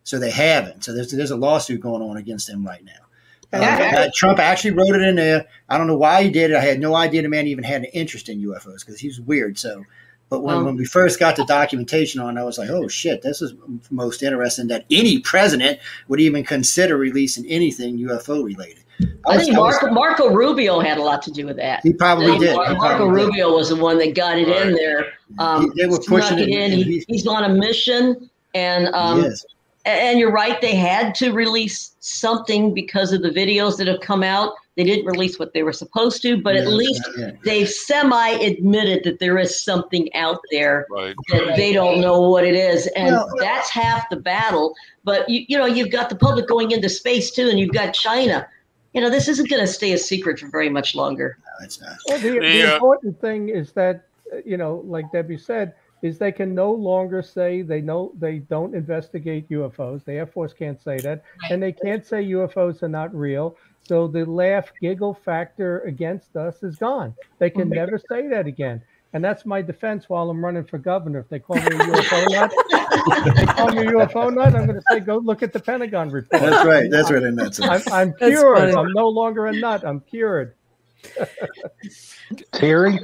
So they haven't. So there's a lawsuit going on against them right now. Trump actually wrote it in there. I don't know why he did it. I had no idea the man even had an interest in UFOs because he was weird. So, but when we first got the documentation on, I was like, oh shit, this is most interesting that any president would even consider releasing anything UFO related. I think Marco Rubio had a lot to do with that. He probably did. Marco Rubio was the one that got it in there. They were pushing it in. He's on a mission, and yes. And you're right, they had to release something because of the videos that have come out. They didn't release what they were supposed to, but at least they've semi-admitted that there is something out there that they don't know what it is. And that's half the battle. But, you've got the public going into space, too, and you've got China. This isn't going to stay a secret for very much longer. No, it's not. Well, the important thing is that, like Debbie said, is they can no longer say they don't investigate UFOs. The Air Force can't say that. Right. And they can't say UFOs are not real. So the laugh, giggle factor against us is gone. They can never say that again. And that's my defense while I'm running for governor. If they call me a UFO nut, I'm going to say, go look at the Pentagon report. That's right. That's right. And that's it. I'm cured. I'm no longer a nut. I'm cured. Terry?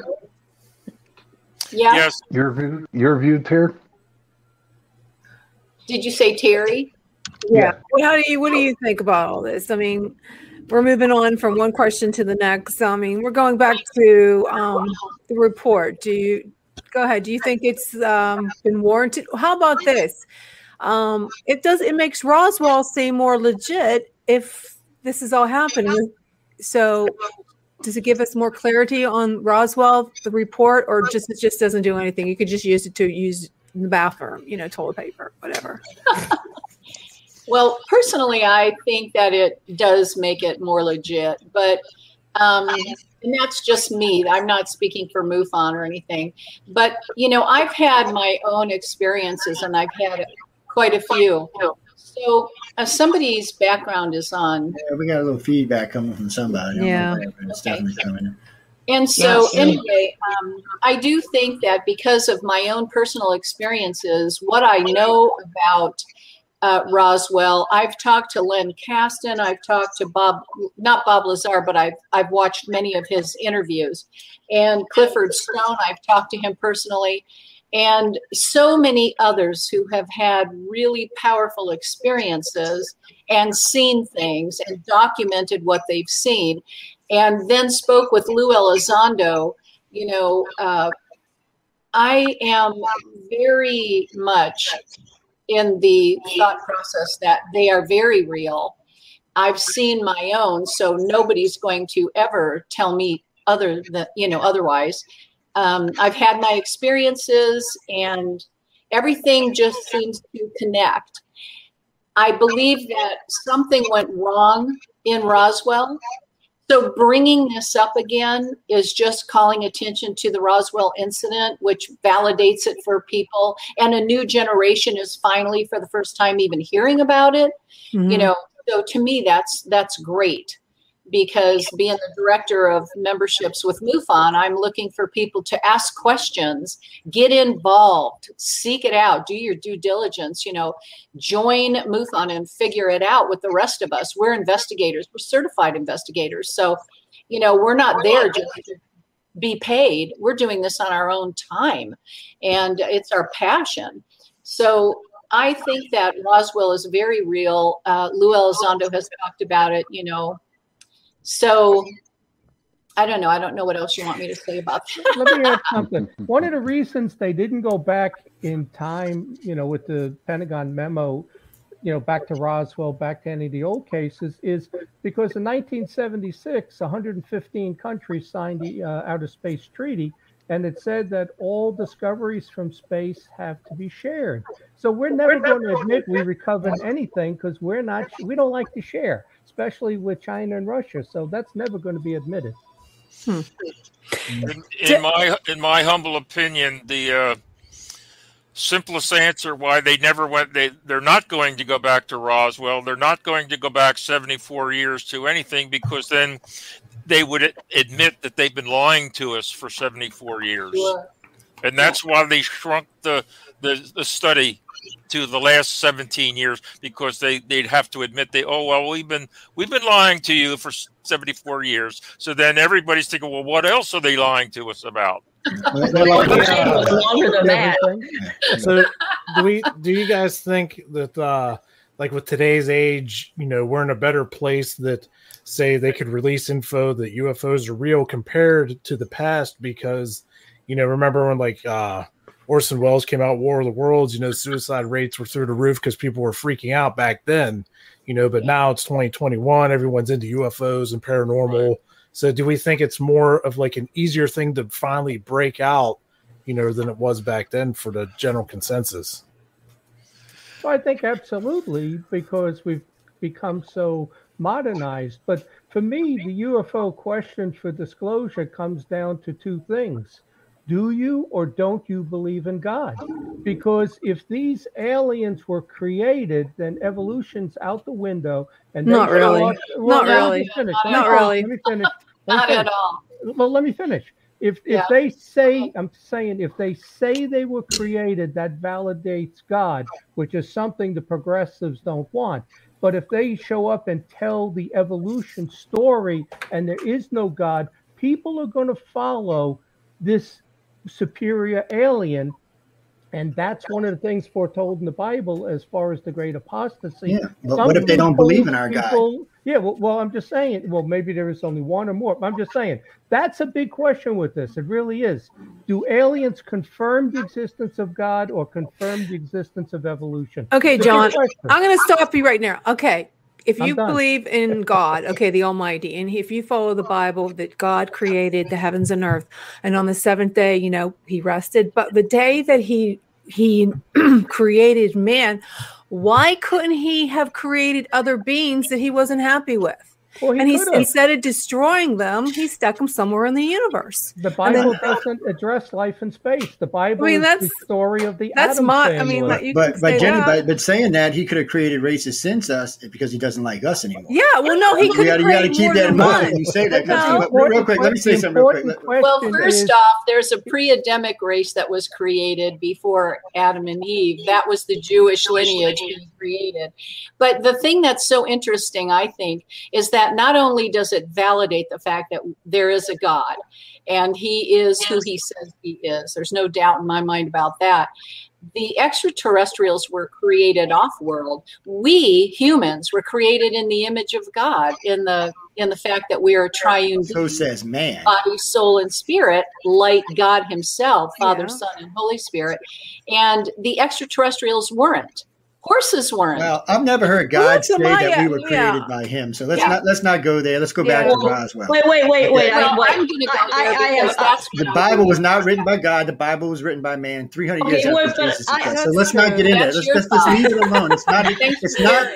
Yeah. Yes. Your view, Terry? Did you say Terry? Yeah. What do you think about all this? I mean, we're moving on from one question to the next. I mean, we're going back to the report. Go ahead? Do you think it's been warranted? How about this? It makes Roswell seem more legit if this is all happening. So, does it give us more clarity on Roswell, the report, or it just doesn't do anything? You could just use it to use in the bathroom, toilet paper, whatever. Well, personally, I think that it does make it more legit, but and that's just me. I'm not speaking for MUFON or anything, but I've had my own experiences, and I've had quite a few. So somebody's background is on. Yeah, we got a little feedback coming from somebody. Yeah. It's definitely coming. And so anyway, I do think that because of my own personal experiences, what I know about Roswell, I've talked to Len Kasten, I've talked to not Bob Lazar, but I've watched many of his interviews. And Clifford Stone, I've talked to him personally. And so many others who have had really powerful experiences and seen things and documented what they've seen, and then spoke with Lou Elizondo. I am very much in the thought process that they are very real. I've seen my own, so nobody's going to ever tell me otherwise. I've had my experiences, and everything just seems to connect. I believe that something went wrong in Roswell. So bringing this up again is just calling attention to the Roswell incident, which validates it for people. And a new generation is finally, for the first time, even hearing about it. Mm-hmm. So to me, that's great. Because being the director of memberships with MUFON, I'm looking for people to ask questions, get involved, seek it out, do your due diligence, join MUFON and figure it out with the rest of us. We're investigators. We're certified investigators. So, we're not there just to be paid. We're doing this on our own time, and it's our passion. So I think that Roswell is very real. Lou Elizondo has talked about it, So I don't know. I don't know what else you want me to say about that. Let me add something. One of the reasons they didn't go back in time, with the Pentagon memo, back to Roswell, back to any of the old cases, is because in 1976, 115 countries signed the Outer Space Treaty, and it said that all discoveries from space have to be shared. So we're never going to admit we recovered anything because we don't like to share, especially with China and Russia. So that's never going to be admitted. In my humble opinion, the simplest answer why they never went, they're not going to go back to Roswell. They're not going to go back 74 years to anything, because then they would admit that they've been lying to us for 74 years. Sure. And that's why they shrunk the study to the last 17 years, because they'd have to admit we've been lying to you for 74 years. So then everybody's thinking, well, what else are they lying to us about? Longer than that. So do you guys think that like with today's age, we're in a better place that say they could release info that UFOs are real compared to the past? Because remember when like Orson Welles came out, War of the Worlds, suicide rates were through the roof because people were freaking out back then, but now it's 2021, everyone's into UFOs and paranormal. Right. So do we think it's more of like an easier thing to finally break out, than it was back then for the general consensus? Well, I think absolutely, because we've become so modernized. But for me, the UFO question for disclosure comes down to two things. Do you or don't you believe in God? Because if these aliens were created, then evolution's out the window. And not really. Not really. Not at all. Well, let me finish. If they say, I'm saying, if they say they were created, that validates God, which is something the progressives don't want. But if they show up and tell the evolution story and there is no God, people are going to follow this superior alien. And that's one of the things foretold in the Bible as far as the great apostasy. Yeah, but what if they don't believe in our God? Yeah, well, I'm just saying, maybe there is only one or more. But I'm just saying, that's a big question with this. It really is. Do aliens confirm the existence of God or confirm the existence of evolution? Okay, John, I'm going to stop you right now. Okay. If you believe in God, the Almighty, and if you follow the Bible that God created the heavens and earth, and on the seventh day, he rested. But the day that he created man, why couldn't he have created other beings that he wasn't happy with? Well, instead of destroying them, he stuck them somewhere in the universe. The Bible doesn't address life in space. The Bible is the story of the Adam family. But Jenny, but saying that, he could have created races since us because he doesn't like us anymore. Yeah, well, no, he could have created keep that in mind when you say that. Real quick, let me say something real quick. Well, first off, there's a pre-Adamic race that was created before Adam and Eve. That was the Jewish lineage being created. But the thing that's so interesting, I think, is that not only does it validate the fact that there is a God and he is who he says he is, there's no doubt in my mind about that. The extraterrestrials were created off-world. We humans were created in the image of God, in the fact that we are a triune being, says man, body, soul, and spirit, like God himself, Father, Son, and Holy Spirit. And the extraterrestrials weren't. Horses weren't. Well, I've never heard God say that we were created by him. So let's not go there. Let's go back to Roswell. Wait. I'm going to go there because that's the Bible was not written by God. The Bible was written by man 300 years after Jesus. So let's not get into it. Let's just leave it alone. It's not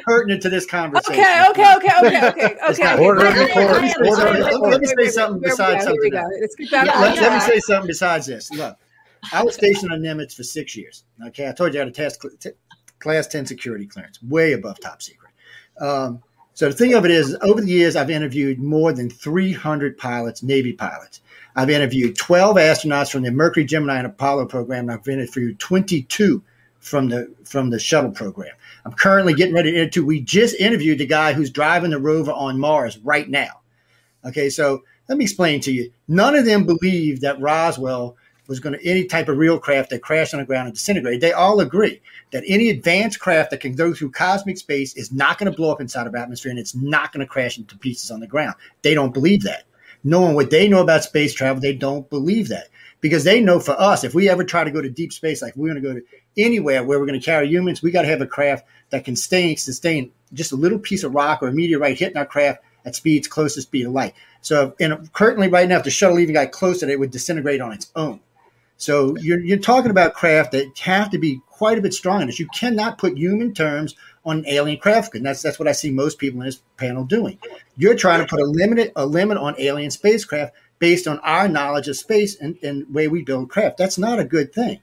pertinent to this conversation. Okay. Let me say something besides something else. Let me say something besides this. Look, I was stationed on Nimitz for 6 years. Okay, I told you I had a Class 10 security clearance, way above top secret. So the thing of it is, over the years, I've interviewed more than 300 pilots, Navy pilots. I've interviewed 12 astronauts from the Mercury, Gemini, and Apollo program. And I've interviewed 22 from the shuttle program. I'm currently getting ready to interview. We just interviewed the guy who's driving the rover on Mars right now. Okay, so let me explain to you. None of them believe that Roswell was going to any type of real craft that crashed on the ground and disintegrated. They all agree that any advanced craft that can go through cosmic space is not going to blow up inside of atmosphere, and it's not going to crash into pieces on the ground. They don't believe that. Knowing what they know about space travel, they don't believe that, because they know for us, if we ever try to go to deep space, like we're going to go to anywhere where we're going to carry humans, we got to have a craft that can sustain just a little piece of rock or a meteorite hitting our craft at speeds close to the speed of light. So currently right now, if the shuttle even got closer, it would disintegrate on its own. So you're talking about craft that have to be quite a bit stronger. You cannot put human terms on an alien craft, and that's what I see most people in this panel doing. You're trying to put a limit on alien spacecraft based on our knowledge of space and way we build craft. That's not a good thing.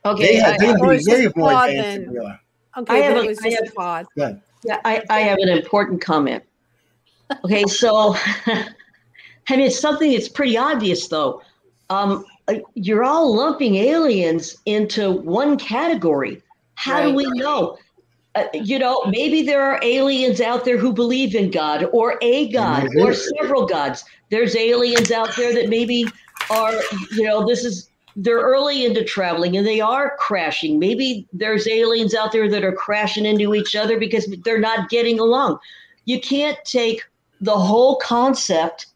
Okay, they be way more advanced than we are. Okay, I have an important comment. Okay, so I mean, it's something that's pretty obvious, though. You're all lumping aliens into one category. How do we know? Maybe there are aliens out there who believe in God or a God or several gods. There's aliens out there that maybe are, they're early into traveling and they are crashing. Maybe there's aliens out there that are crashing into each other because they're not getting along. You can't take the whole concept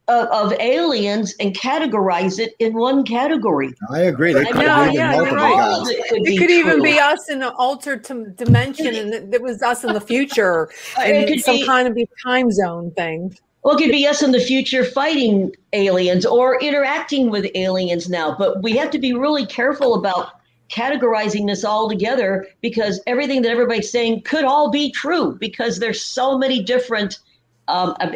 of aliens and categorize it in one category. I agree. You're right. It could even be us in an altered dimension, and it was us in the future, and some kind of time zone thing. Well, it could be us in the future fighting aliens or interacting with aliens now. But we have to be really careful about categorizing this all together, because everything that everybody's saying could all be true, because there's so many different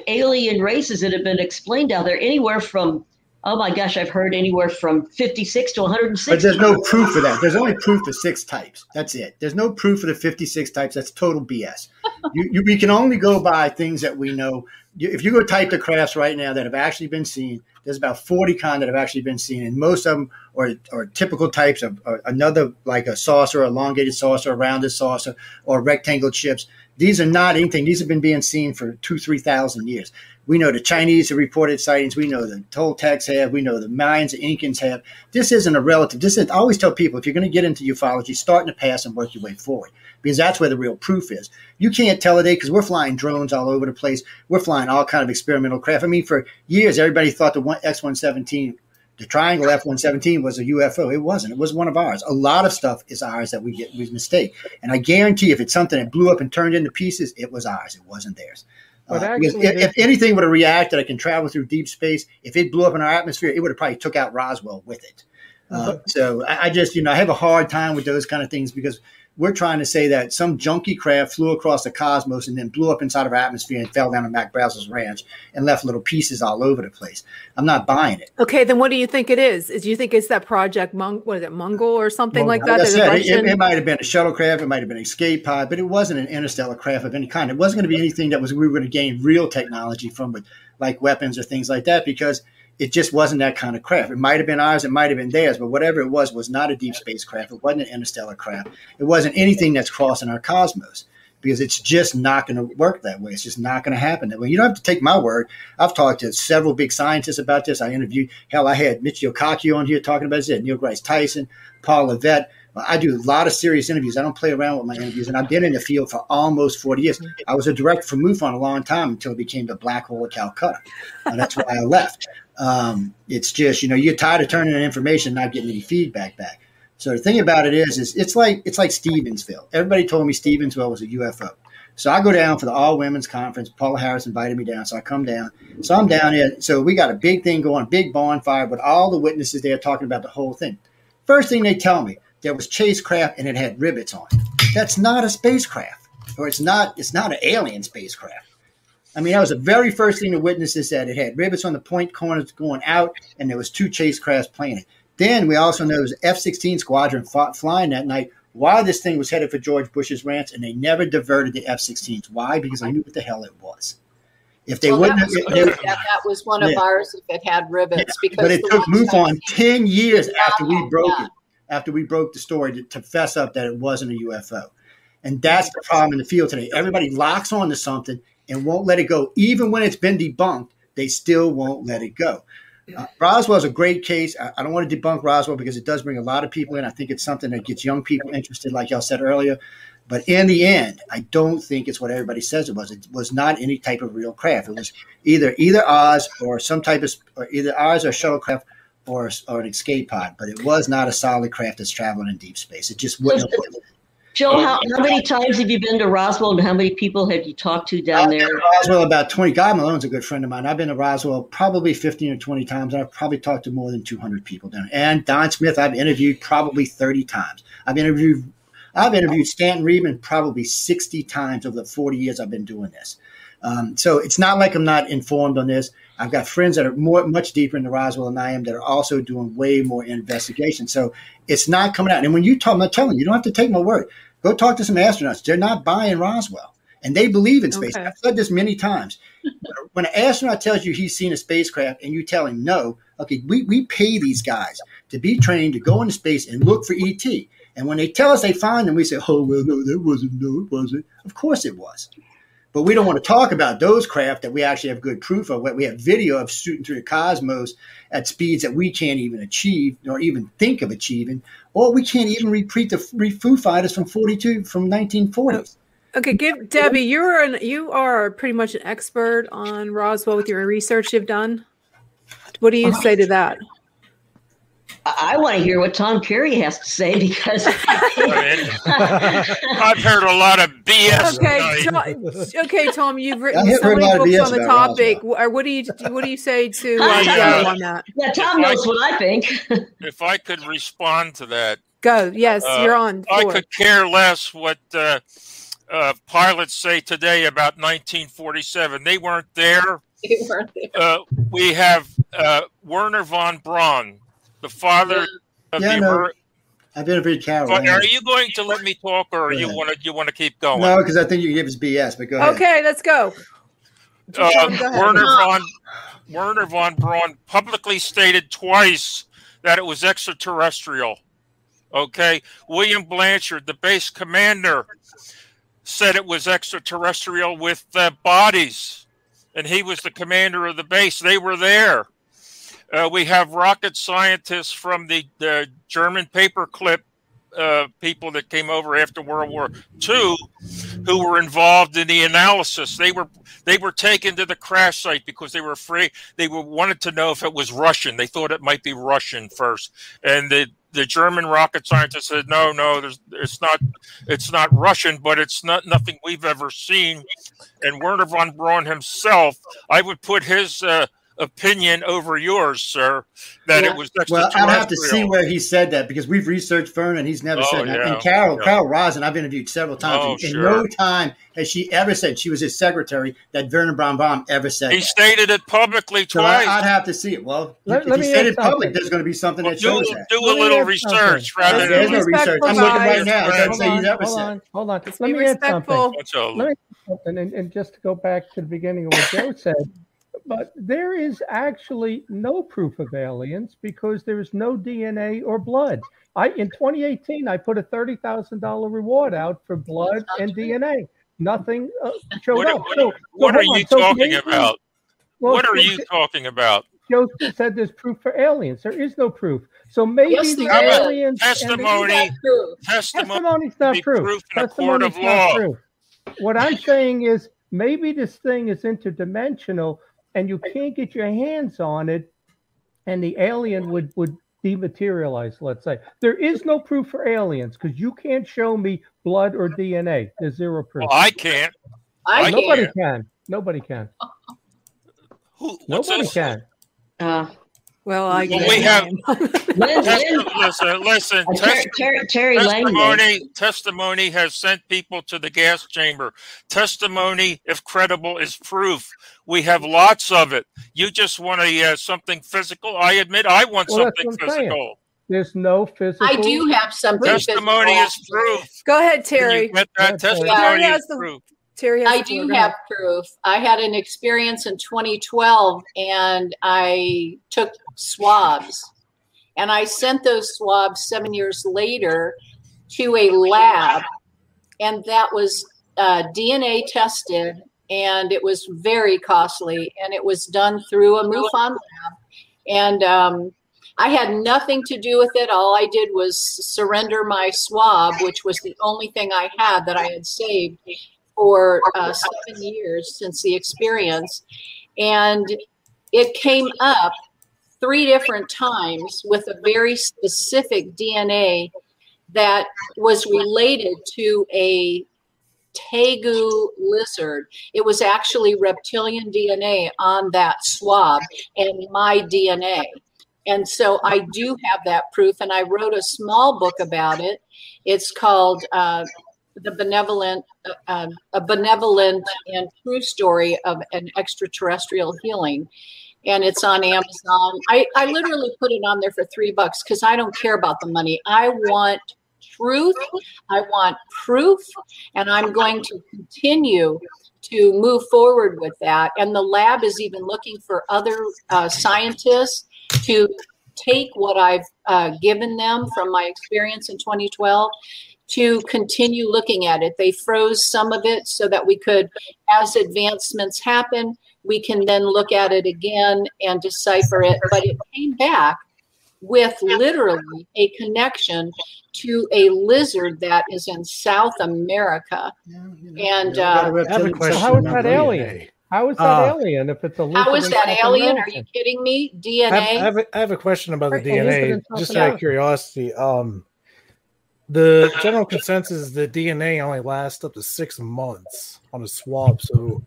alien races that have been explained out there, anywhere from, oh my gosh, I've heard anywhere from 56 to 160. But there's no proof for that. There's only proof for 6 types. That's it. There's no proof for the 56 types. That's total BS. We can only go by things that we know. If you go type the crafts right now that have actually been seen, there's about 40 kind that have actually been seen, and most of them are typical types of another, like a saucer, elongated saucer, a rounded saucer, or rectangle ships. These are not anything. These have been being seen for 2,000-3,000 years. We know the Chinese have reported sightings. We know the Toltecs have. We know the Mayans, the Incans have. This isn't a relative. I always tell people, if you're going to get into ufology, start in the past and work your way forward, because that's where the real proof is. You can't tell today because we're flying drones all over the place. We're flying all kind of experimental craft. I mean, for years, everybody thought the X-117, the triangle F-117 was a UFO. It wasn't. It was one of ours. A lot of stuff is ours that we mistake. And I guarantee if it's something that blew up and turned into pieces, it was ours. It wasn't theirs. If anything would have reacted, I can travel through deep space. If it blew up in our atmosphere, it would have probably took out Roswell with it. So I just, I have a hard time with those kind of things, because we're trying to say that some junky craft flew across the cosmos and then blew up inside of our atmosphere and fell down on Mac Brazel's ranch and left little pieces all over the place. I'm not buying it. Okay, then what do you think it is? Do you think it's that Project Mongol or something like that? Like I said, it might have been a shuttlecraft, it might have been an escape pod, but it wasn't an interstellar craft of any kind. It wasn't going to be anything that we were going to gain real technology from, with like weapons or things like that, because it just wasn't that kind of craft. It might have been ours, it might have been theirs, but whatever it was not a deep space craft. It wasn't an interstellar craft. It wasn't anything that's crossing our cosmos, because it's just not going to work that way. It's just not going to happen that way. You don't have to take my word. I've talked to several big scientists about this. I had Michio Kaku on here talking about this, Neil Degrasse Tyson, Paul Levesque. I do a lot of serious interviews. I don't play around with my interviews, and I've been in the field for almost 40 years. I was a director for MUFON a long time until it became the Black Hole of Calcutta. That's why I left. It's just, you're tired of turning in information and not getting any feedback back. So the thing about it is it's like Stevensville. Everybody told me Stevensville was a UFO. So I go down for the all women's conference. Paula Harris invited me down. So I come down. So I'm down here. So we got a big thing going, big bonfire with all the witnesses there talking about the whole thing. First thing they tell me, there was chasecraft and it had rivets on it. That's not a spacecraft, or it's not an alien spacecraft. I mean, that was the very first thing the witnesses said. It had rivets on the point corners going out, and there was 2 chasecrafts playing it. Then we also know there was an F-16 squadron flying that night while this thing was headed for George Bush's ranch, and they never diverted the F-16s. Why? Because they knew what the hell it was. If they wouldn't have, that was one of ours if it had rivets. Yeah, because but it took MUFON 10 years after we broke it. After we broke the story to fess up that it wasn't a UFO. And that's the problem in the field today. Everybody locks onto something and won't let it go. Even when it's been debunked, they still won't let it go. Roswell's a great case. I don't want to debunk Roswell because it does bring a lot of people in. I think it's something that gets young people interested, like y'all said earlier. But in the end, I don't think it's what everybody says it was. It was not any type of real craft. It was either Oz or some type of, or either Oz or shuttlecraft, or an escape pod, but it was not a solid craft that's traveling in deep space. It just wouldn't have. Joe, how many times have you been to Roswell, and how many people have you talked to down there? I've been to Roswell about 20. Guy Malone's a good friend of mine. I've been to Roswell probably 15 or 20 times, and I've probably talked to more than 200 people down there. And Don Smith, I've interviewed probably 30 times. I've interviewed Stanton Reedman probably 60 times over the 40 years I've been doing this. So it's not like I'm not informed on this. I've got friends that are much deeper into Roswell than I am that are also doing way more investigation. So it's not coming out. And when you talk, I'm not telling you, you don't have to take my word. Go talk to some astronauts. They're not buying Roswell, and they believe in space. Okay. I've said this many times. When an astronaut tells you he's seen a spacecraft and you tell him no, okay, we pay these guys to be trained to go into space and look for ET. And when they tell us they find them, we say, oh, well, no, it wasn't. Of course it was. But we don't want to talk about those craft that we actually have good proof of. We have video of shooting through the cosmos at speeds that we can't even achieve or even think of achieving, or we can't even repeat the Foo Fighters from 1940s. Okay, Debbie. You are pretty much an expert on Roswell with your research you've done. What do you say to that? I want to hear what Tom Carey has to say because I've heard a lot of BS. Okay, Tom, you've written so many books on the topic. What do you say to Joe on that? Yeah, Tom knows what I think. If I could respond to that, go. Yes, you're on. I could care less what pilots say today about 1947. They weren't there. We have Werner von Braun, the father of the. I've interviewed Carol. Are you going to let me talk, or you want to keep going? No, because I think you give us BS. But go ahead. Okay, let's go. Werner von Braun publicly stated twice that it was extraterrestrial. Okay, William Blanchard, the base commander, said it was extraterrestrial with bodies, and he was the commander of the base. They were there. We have rocket scientists from the German paperclip people that came over after World War II who were involved in the analysis. They were taken to the crash site because they were afraid. They wanted to know if it was Russian. They thought it might be Russian first, and the German rocket scientists said, no, it's not Russian, but it's nothing we've ever seen. And Werner von Braun himself, I would put his opinion over yours, sir, that it was extraterrestrial. Well, I'd have to see where he said that because we've researched Vern and he's never said that. And Carol Rosin, I've interviewed several times. In no time has she ever said, she was his secretary, that Werner von Braun ever said He stated it publicly twice. So I'd have to see it. Well, if he said it public, there's going to be something that shows that. Do a little research rather than... There's no research. I'm looking right now. It doesn't say he's ever said. Hold on. Let me add something. And just to go back to the beginning of what Joe said, but there is actually no proof of aliens because there is no DNA or blood. In 2018, I put a $30,000 reward out for blood and DNA. Nothing showed up. What are you talking about? What are you talking about? Joe said there's proof for aliens. There is no proof. So maybe the aliens... Testimony's not proof. Testimony's not proof. What I'm saying is maybe this thing is interdimensional and you can't get your hands on it, and the alien would dematerialize, let's say. There is no proof for aliens because you can't show me blood or DNA. There's zero proof. Well, I can't. Nobody can. Nobody can. Nobody can. Well, I guess. We have listen. Testimony has sent people to the gas chamber. Testimony, if credible, is proof. We have lots of it. You just want something physical. I admit, I want something physical. There's no physical. I do have something. Testimony is proof. Go ahead, Terry. Testimony is proof. I do have proof. I had an experience in 2012 and I took swabs and I sent those swabs 7 years later to a lab, and that was DNA tested, and it was very costly, and it was done through a MUFON lab. And I had nothing to do with it. All I did was surrender my swab, which was the only thing I had that I had saved for 7 years since the experience. And it came up 3 different times with a very specific DNA that was related to a tegu lizard. It was actually reptilian DNA on that swab and my DNA. And so I do have that proof, and I wrote a small book about it. It's called a benevolent and true story of an extraterrestrial healing. And it's on Amazon. I literally put it on there for $3 because I don't care about the money. I want truth. I want proof. And I'm going to continue to move forward with that. And the lab is even looking for other scientists to take what I've given them from my experience in 2012 to continue looking at it. They froze some of it so that we could, as advancements happen, we can then look at it again and decipher it. But it came back with literally a connection to a lizard that is in South America. And I have a question. How is that alien? How is that alien if it's a lizard? How is that alien? Are you kidding me? DNA? I have a question about the DNA, just out of curiosity. The general consensus is that DNA only lasts up to 6 months on a swab. So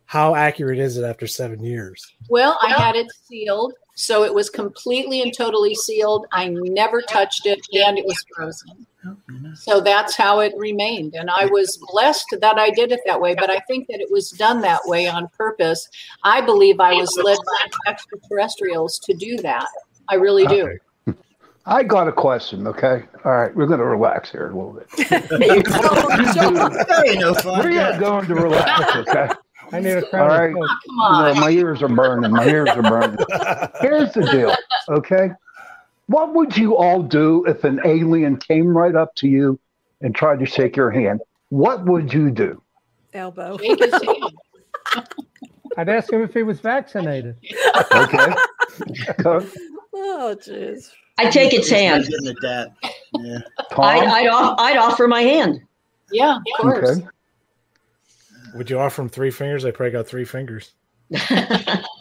how accurate is it after 7 years? Well, I had it sealed. So it was completely and totally sealed. I never touched it, and it was frozen. So that's how it remained. And I was blessed that I did it that way. But I think that it was done that way on purpose. I believe I was led by extraterrestrials to do that. I really do. Okay. I got a question, okay? All right, we're going to relax here a little bit. That ain't no fun. We are going to relax, okay? I need a crown. All right. Oh, come on. You know, my ears are burning. Here's the deal, okay? What would you all do if an alien came right up to you and tried to shake your hand? What would you do? Elbow. Shake his hand. I'd ask him if he was vaccinated. Okay. Oh, jeez. I'd take its hand. Getting at that. Yeah. Tom? I'd offer my hand. Yeah, of course. Okay. Would you offer him 3 fingers? They probably got 3 fingers.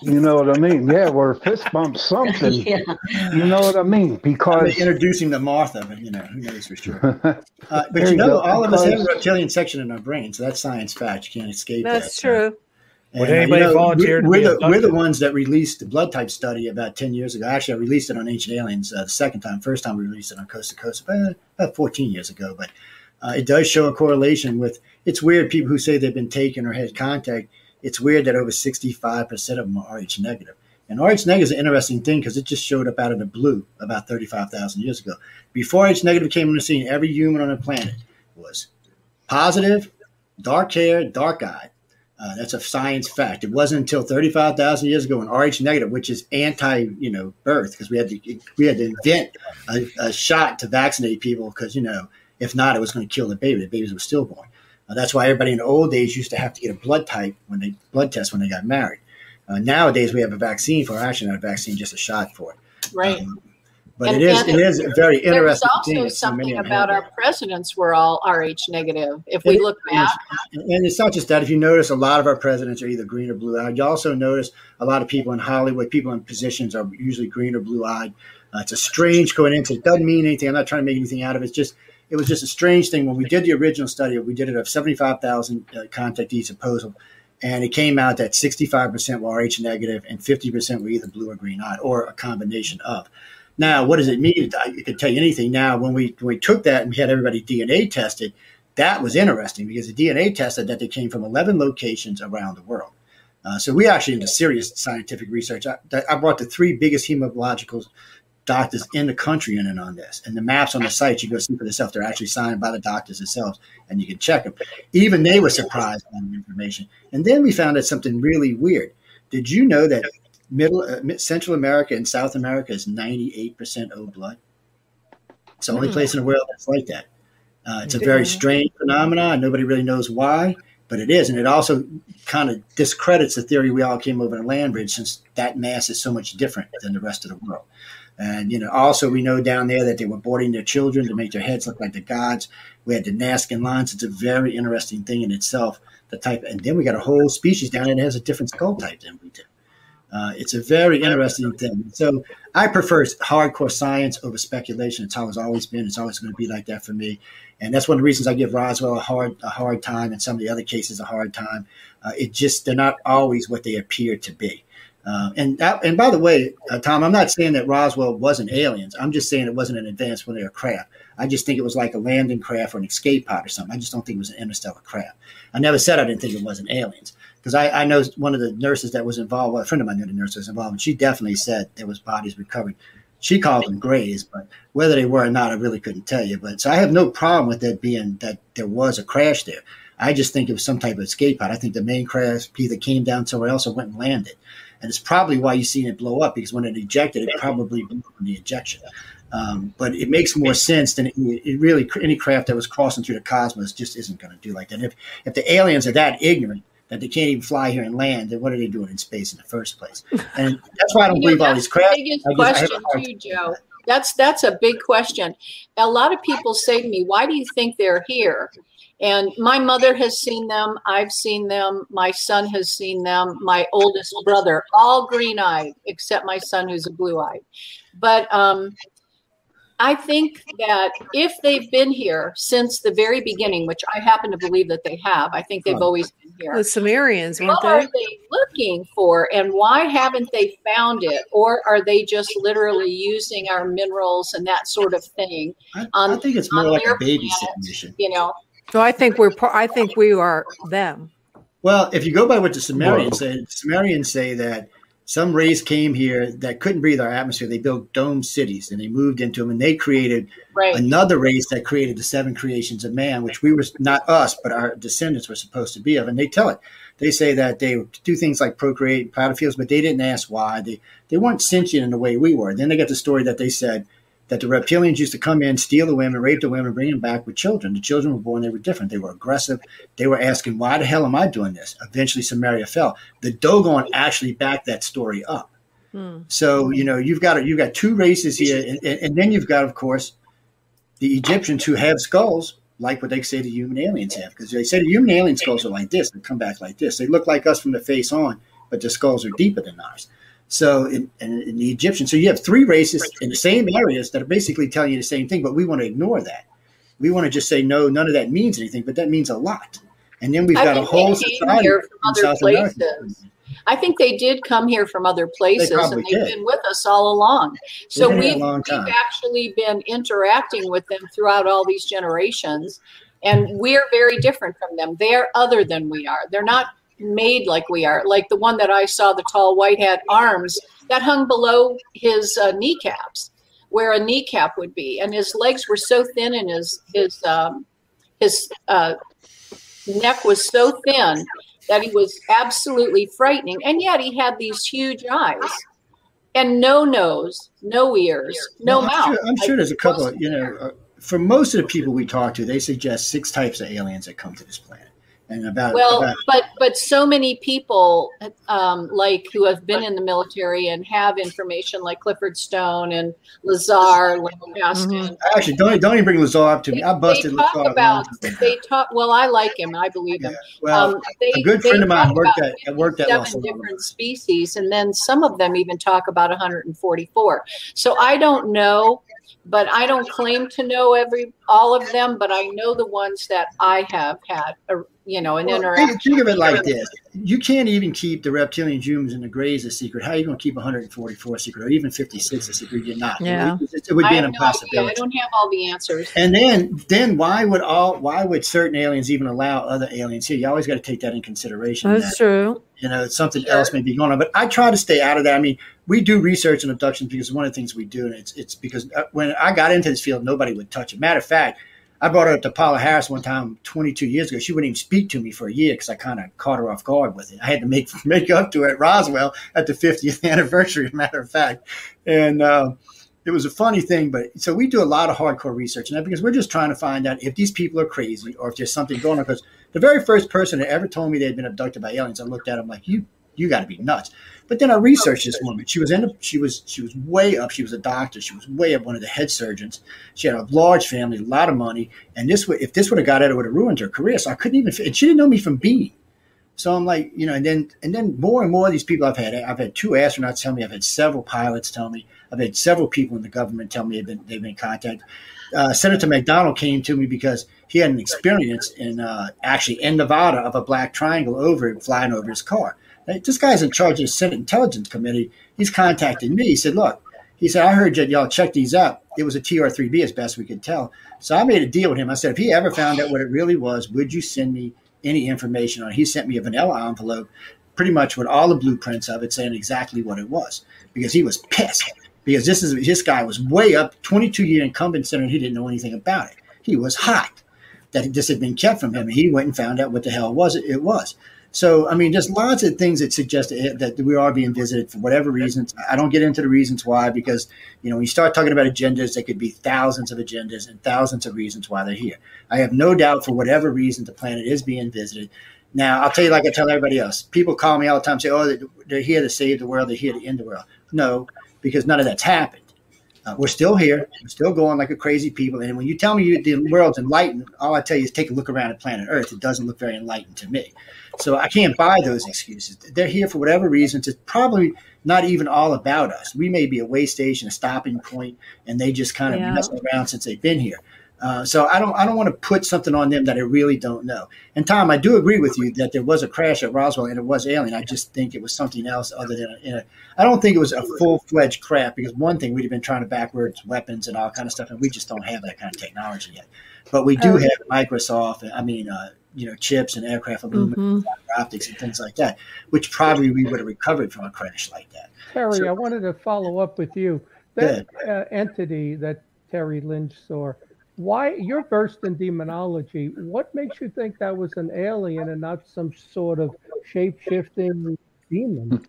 You know what I mean? Yeah, we're fist bump something. Yeah. You know what I mean? Because Introducing the Martha, but who knows for sure. But you know, all of us have a reptilian section in our brain, so that's science fact. You can't escape that. That's true. And, Would anybody volunteer to be we're the ones that released the blood type study about 10 years ago. Actually, I released it on Ancient Aliens the second time. First time we released it on Coast to Coast about 14 years ago. But it does show a correlation with, it's weird, people who say they've been taken or had contact, it's weird that over 65% of them are Rh negative. And Rh negative is an interesting thing because it just showed up out of the blue about 35,000 years ago. Before Rh negative came on the scene, every human on the planet was positive, dark hair, dark eyed. That's a science fact. It wasn't until 35,000 years ago when Rh negative, which is anti-birth, because we had to invent a shot to vaccinate people because, if not, it was going to kill the baby. The babies were stillborn. That's why everybody in the old days used to have to get a blood test when they got married. Nowadays, we have a vaccine for it. Actually, not a vaccine, just a shot for it. Right. But it is a very interesting thing. There's also something about our presidents were all Rh negative. If we look back. And it's not just that. If you notice, a lot of our presidents are either green or blue-eyed. You also notice a lot of people in Hollywood, people in positions are usually green or blue-eyed. It's a strange coincidence. It doesn't mean anything. I'm not trying to make anything out of it. It was just a strange thing. When we did the original study, we did it of 75,000 contactees supposal, and it came out that 65% were Rh negative and 50% were either blue or green-eyed, or a combination of. Now, what does it mean? It could tell you anything. Now, when we took that and we had everybody DNA tested, that was interesting because the DNA tested that they came from 11 locations around the world. So we actually into serious scientific research. I brought the 3 biggest hematological doctors in the country in on this. And the maps on the site, you go see for yourself, they're actually signed by the doctors themselves, and you can check them. Even they were surprised by the information. And then we found out something really weird. Did you know that Central America and South America is 98% O blood? It's the only place in the world that's like that. It's a very strange phenomenon. Nobody really knows why, but it is. And it also kind of discredits the theory we all came over the land bridge, since that mass is so much different than the rest of the world. And, also we know down there that they were boarding their children to make their heads look like the gods. We had the Nazcan lines. It's a very interesting thing in itself, and then we got a whole species down there that has a different skull type than we do. It's a very interesting thing. So I prefer hardcore science over speculation. It's how it's always been. It's always going to be like that for me. And that's one of the reasons I give Roswell a hard time, and some of the other cases a hard time. They're not always what they appear to be. And by the way, Tom, I'm not saying that Roswell wasn't aliens. I'm just saying it wasn't an advanced military craft. I just think it was like a landing craft or an escape pod or something. I just don't think it was an interstellar craft. I never said I didn't think it wasn't aliens, because I know one of the nurses that was involved, well, a friend of mine knew the nurse was involved, and she definitely said there was bodies recovered. She called them grays, but whether they were or not, I really couldn't tell you. But so I have no problem with it being that there was a crash there. I just think it was some type of escape pod. I think the main craft either came down somewhere else or went and landed. And it's probably why you seen it blow up, because when it ejected, it probably blew from the ejection. But it makes more sense than it really, any craft that was crossing through the cosmos just isn't going to do like that. If the aliens are that ignorant that they can't even fly here and land, then what are they doing in space in the first place? And that's why I don't believe all these craft. Biggest question too, Joe. That's a big question. A lot of people say to me, "Why do you think they're here?" And my mother has seen them. I've seen them. My son has seen them. My oldest brother, all green-eyed, except my son who's a blue-eyed. But I think that if they've been here since the very beginning, which I happen to believe that they have, I think they've always been here. The Sumerians, weren't what are they looking for, and why haven't they found it? Or are they just literally using our minerals and that sort of thing? I think it's more like a babysitting mission. You know. So I think we are them. Well, if you go by what the Sumerians say that some race came here that couldn't breathe our atmosphere. They built dome cities and they moved into them, and they created another race that created the 7 creations of man, which we were not us, but our descendants were supposed to be of. And they tell it. They say that they do things like procreate, powder fields, but they didn't ask why. They weren't sentient in the way we were. Then they got the story that they said that the reptilians used to come in, steal the women, rape the women, bring them back with children. The children were born, they were different. They were aggressive. They were asking, why the hell am I doing this? Eventually, Samaria fell. The Dogon actually backed that story up. So, you've got 2 races here. And then you've got, of course, the Egyptians who have skulls, like what they say the human aliens have. Because they say the human alien skulls are like this. They come back like this. They look like us from the face on, but the skulls are deeper than ours. So in the Egyptians, so you have 3 races in the same areas that are basically telling you the same thing, but we want to ignore that. We want to just say, no, none of that means anything, but that means a lot. And then we've got a whole society from other places. I think they did come here from other places, and they've been with us all along. So we've actually been interacting with them throughout all these generations, and we're very different from them. They're other than we are. They're not made like we are. Like the one that I saw, the tall white hat arms that hung below his kneecaps, where a kneecap would be, and his legs were so thin, and his neck was so thin that he was absolutely frightening. And yet he had these huge eyes and no nose, no ears, no mouth. I'm sure there's a couple of, for most of the people we talk to, they suggest 6 types of aliens that come to this planet. And but so many people like who have been in the military and have information, like Clifford Stone and Lazar. Actually, don't even bring Lazar up to me. I busted Lazar. Well, I like him. I believe him. Well, a good friend of mine worked at 7 different species, and then some of them even talk about 144. So I don't know. But I don't claim to know all of them, but I know the ones that I have had, an interaction. Think of it like this. You can't even keep the reptilian humans and the grays a secret. How are you going to keep 144 a secret, or even 56 a secret? You're not. Yeah. It would be an impossibility. I don't have all the answers. And then why would certain aliens even allow other aliens here? You always got to take that in consideration. That's true. Something else may be going on. But I try to stay out of that. I mean, we do research on abductions because one of the things we do, and it's because when I got into this field, nobody would touch it. Matter of fact, I brought her up to Paula Harris one time 22 years ago. She wouldn't even speak to me for a year because I kind of caught her off guard with it. I had to make up to it at Roswell at the 50th anniversary, as a matter of fact. And it was a funny thing. But so we do a lot of hardcore research on that because we're just trying to find out if these people are crazy or if there's something going on. Because the very first person that ever told me they'd been abducted by aliens, I looked at him like, you got to be nuts. But then I researched this woman. She was way up. She was a doctor. She was way up, one of the head surgeons. She had a large family, a lot of money. And if this would have got out, it would have ruined her career. So I couldn't even. And she didn't know me from Bean. So I'm like, and then more and more of these people I've had 2 astronauts tell me, I've had several pilots tell me, I've had several people in the government tell me they've been contacted. Senator McDonald came to me because he had an experience actually in Nevada of a black triangle flying over his car. This guy's in charge of the Senate Intelligence Committee. He's contacted me. He said, look, I heard y'all check these out. It was a TR-3B as best we could tell. So I made a deal with him. I said, if he ever found out what it really was, would you send me any information on it? He sent me a vanilla envelope, pretty much with all the blueprints of it, saying exactly what it was, because he was pissed. Because this guy was way up, 22-year incumbent senator, and he didn't know anything about it. He was hot that this had been kept from him, and he went and found out what the hell it was. So, I mean, there's lots of things that suggest that we are being visited for whatever reasons. I don't get into the reasons why, because, when you start talking about agendas, there could be thousands of agendas and thousands of reasons why they're here. I have no doubt for whatever reason the planet is being visited. Now, I'll tell you like I tell everybody else. People call me all the time and say, oh, they're here to save the world. They're here to end the world. No, because none of that's happened. We're still here. We're still going like a crazy people. And when you tell me the world's enlightened, all I tell you is take a look around at planet Earth. It doesn't look very enlightened to me. So I can't buy those excuses. They're here for whatever reasons. It's probably not even all about us. We may be a way station, a stopping point, and they just kind of mess around since they've been here. So I don't want to put something on them that I really don't know. And Tom, I do agree with you that there was a crash at Roswell and it was alien. I just think it was something else other than I don't think it was a full-fledged craft, because one thing, we'd have been trying to backwards weapons and all kind of stuff, and we just don't have that kind of technology yet. But we do have Microsoft, chips and aircraft aluminum, optics and things like that, which probably we would have recovered from a crash like that. Terry, I wanted to follow up with you. That entity that Terry Lynch saw, why you're versed in demonology? What makes you think that was an alien and not some sort of shape-shifting demon?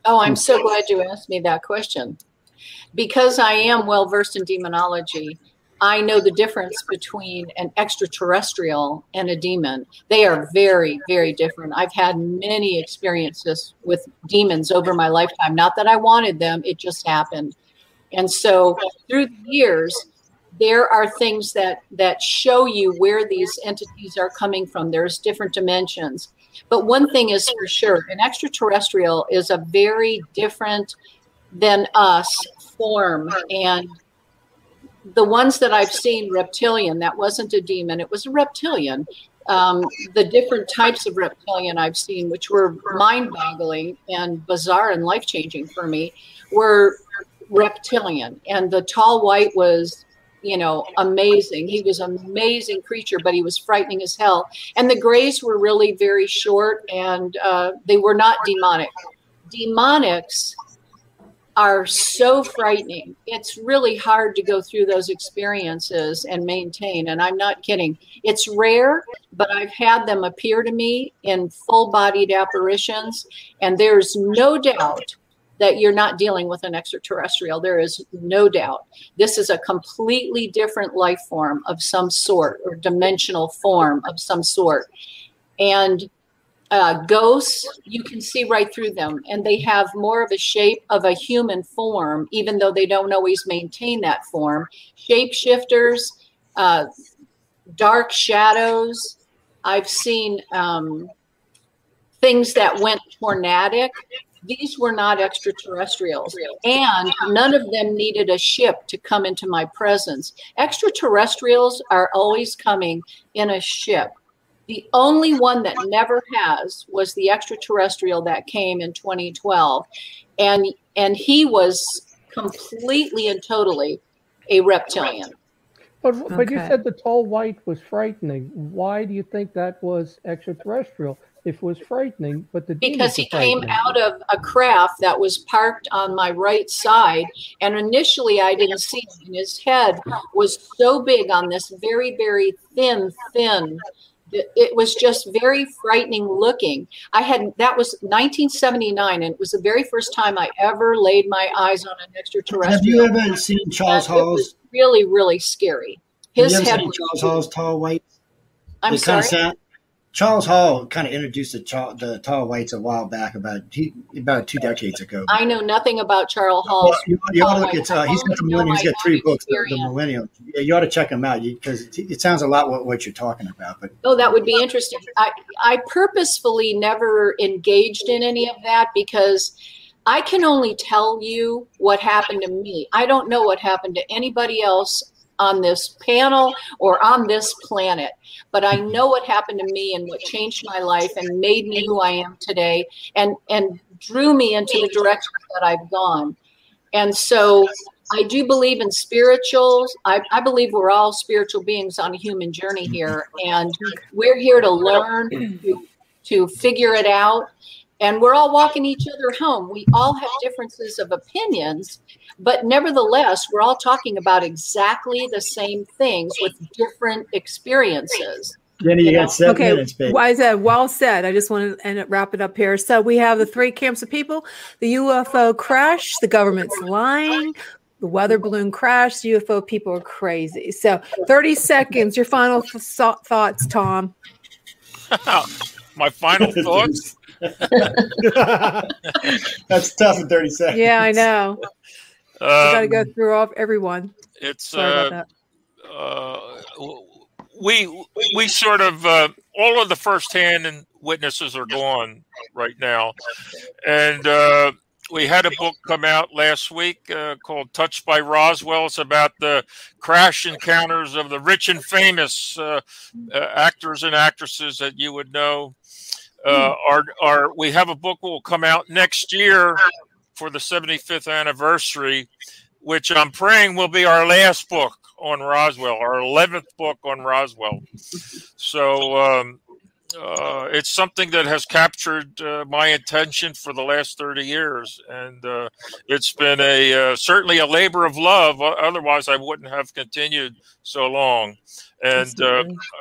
Oh, I'm so glad you asked me that question. Because I am well versed in demonology, I know the difference between an extraterrestrial and a demon. They are very, very different. I've had many experiences with demons over my lifetime. Not that I wanted them, it just happened. And so through the years, there are things that show you where these entities are coming from. There's different dimensions. But one thing is for sure, an extraterrestrial is a very different than us form. And the ones that I've seen, reptilian, that wasn't a demon, it was a reptilian. The different types of reptilian I've seen, which were mind-boggling and bizarre and life-changing for me, were reptilian. And the tall white was, amazing. He was an amazing creature, but he was frightening as hell. And the grays were really very short, and they were not demonic. Demonics are so frightening. It's really hard to go through those experiences and maintain. And I'm not kidding. It's rare, but I've had them appear to me in full-bodied apparitions. And there's no doubt that you're not dealing with an extraterrestrial. There is no doubt. This is a completely different life form of some sort, or dimensional form of some sort. And ghosts, you can see right through them, and they have more of a shape of a human form, even though they don't always maintain that form. Shapeshifters, dark shadows. I've seen things that went tornadic. These were not extraterrestrials, and none of them needed a ship to come into my presence. Extraterrestrials are always coming in a ship. The only one that never has was the extraterrestrial that came in 2012. And he was completely and totally a reptilian. But you said the tall white was frightening. Why do you think that was extraterrestrial? If it was frightening, but because he came out of a craft that was parked on my right side, and initially I didn't see him, and his head was so big on this very, very thin. It was just very frightening looking. That was 1979, and it was the very first time I ever laid my eyes on an extraterrestrial. Have you ever seen Charles Hall's? It was really, really scary. His head was Charles Hall's tall white. I'm sorry. Charles Hall kind of introduced the tall whites a while back, about 2 decades ago. I know nothing about Charles Hall. Well, you ought to look at he's got the Millennium. He's got 3 books, the Millennium. Yeah, you ought to check him out because it sounds a lot what you're talking about. But that would be interesting. I purposefully never engaged in any of that because I can only tell you what happened to me. I don't know what happened to anybody else on this panel or on this planet, but I know what happened to me and what changed my life and made me who I am today and drew me into the direction that I've gone. And so I do believe in spirituals. I believe we're all spiritual beings on a human journey here, and we're here to learn, to figure it out. And we're all walking each other home. We all have differences of opinions, but nevertheless, we're all talking about exactly the same things with different experiences. Jenny, you got 7 minutes, babe. Well said. I just want to wrap it up here. So we have the 3 camps of people: the UFO crash, the government's lying, the weather balloon crash, the UFO people are crazy. So 30 seconds, your final thoughts, Tom. My final thoughts? That's tough in 30 seconds. Yeah, I know. You got to go through everyone. It's we sort of all of the firsthand and witnesses are gone right now, and we had a book come out last week called "Touched by Roswell." It's about the crash encounters of the rich and famous actors and actresses that you would know. We have a book that will come out next year for the 75th anniversary, which I'm praying will be our last book on Roswell, our 11th book on Roswell. So it's something that has captured my attention for the last 30 years. And it's been certainly a labor of love. Otherwise, I wouldn't have continued so long. And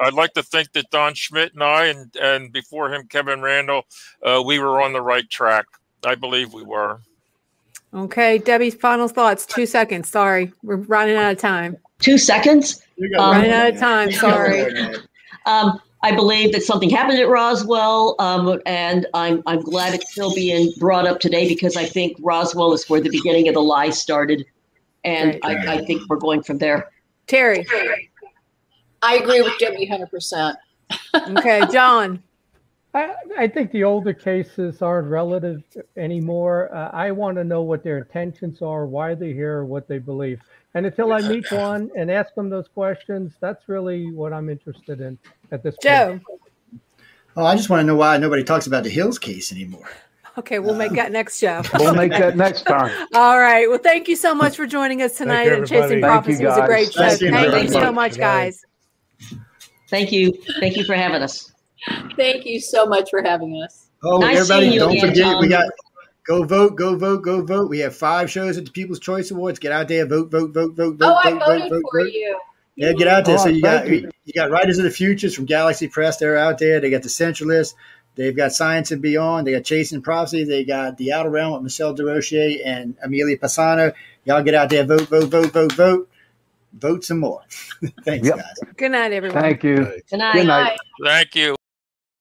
I'd like to think that Don Schmidt and I, and before him, Kevin Randall, we were on the right track. I believe we were. Okay, Debbie, final thoughts. 2 seconds. Sorry, we're running out of time. 2 seconds? Running out of time. Sorry. I believe that something happened at Roswell, and I'm glad it's still being brought up today because I think Roswell is where the beginning of the lie started, and I think we're going from there. Terry. I agree with Debbie 100%. Okay, John. I think the older cases aren't relative anymore. I want to know what their intentions are, why they're here, what they believe. And until I meet one and ask them those questions, that's really what I'm interested in at this point. Joe. Oh, I just want to know why nobody talks about the Hills case anymore. Okay, we'll make that next show. We'll make that next time. All right. Well, thank you so much for joining us tonight. And Chasing Prophecy was a great show. Thank you so much, guys. Thank you. Thank you for having us. Thank you so much for having us. Oh, nice everybody, don't forget, we got go vote, go vote, go vote. We have 5 shows at the People's Choice Awards. Get out there, vote, vote, vote, vote, vote. I voted for you. Yeah, get out there. So you got Writers of the Futures from Galaxy Press. They're out there. They got the Centralists. They've got Science and Beyond. They got Chasing Prophecy. They got The Outer Realm with Michelle DeRoche and Amelia Pisano. Y'all get out there, vote, vote, vote, vote, vote. Vote some more. Thanks, guys. Good night, everyone. Thank you. Good night. Good night. Thank you.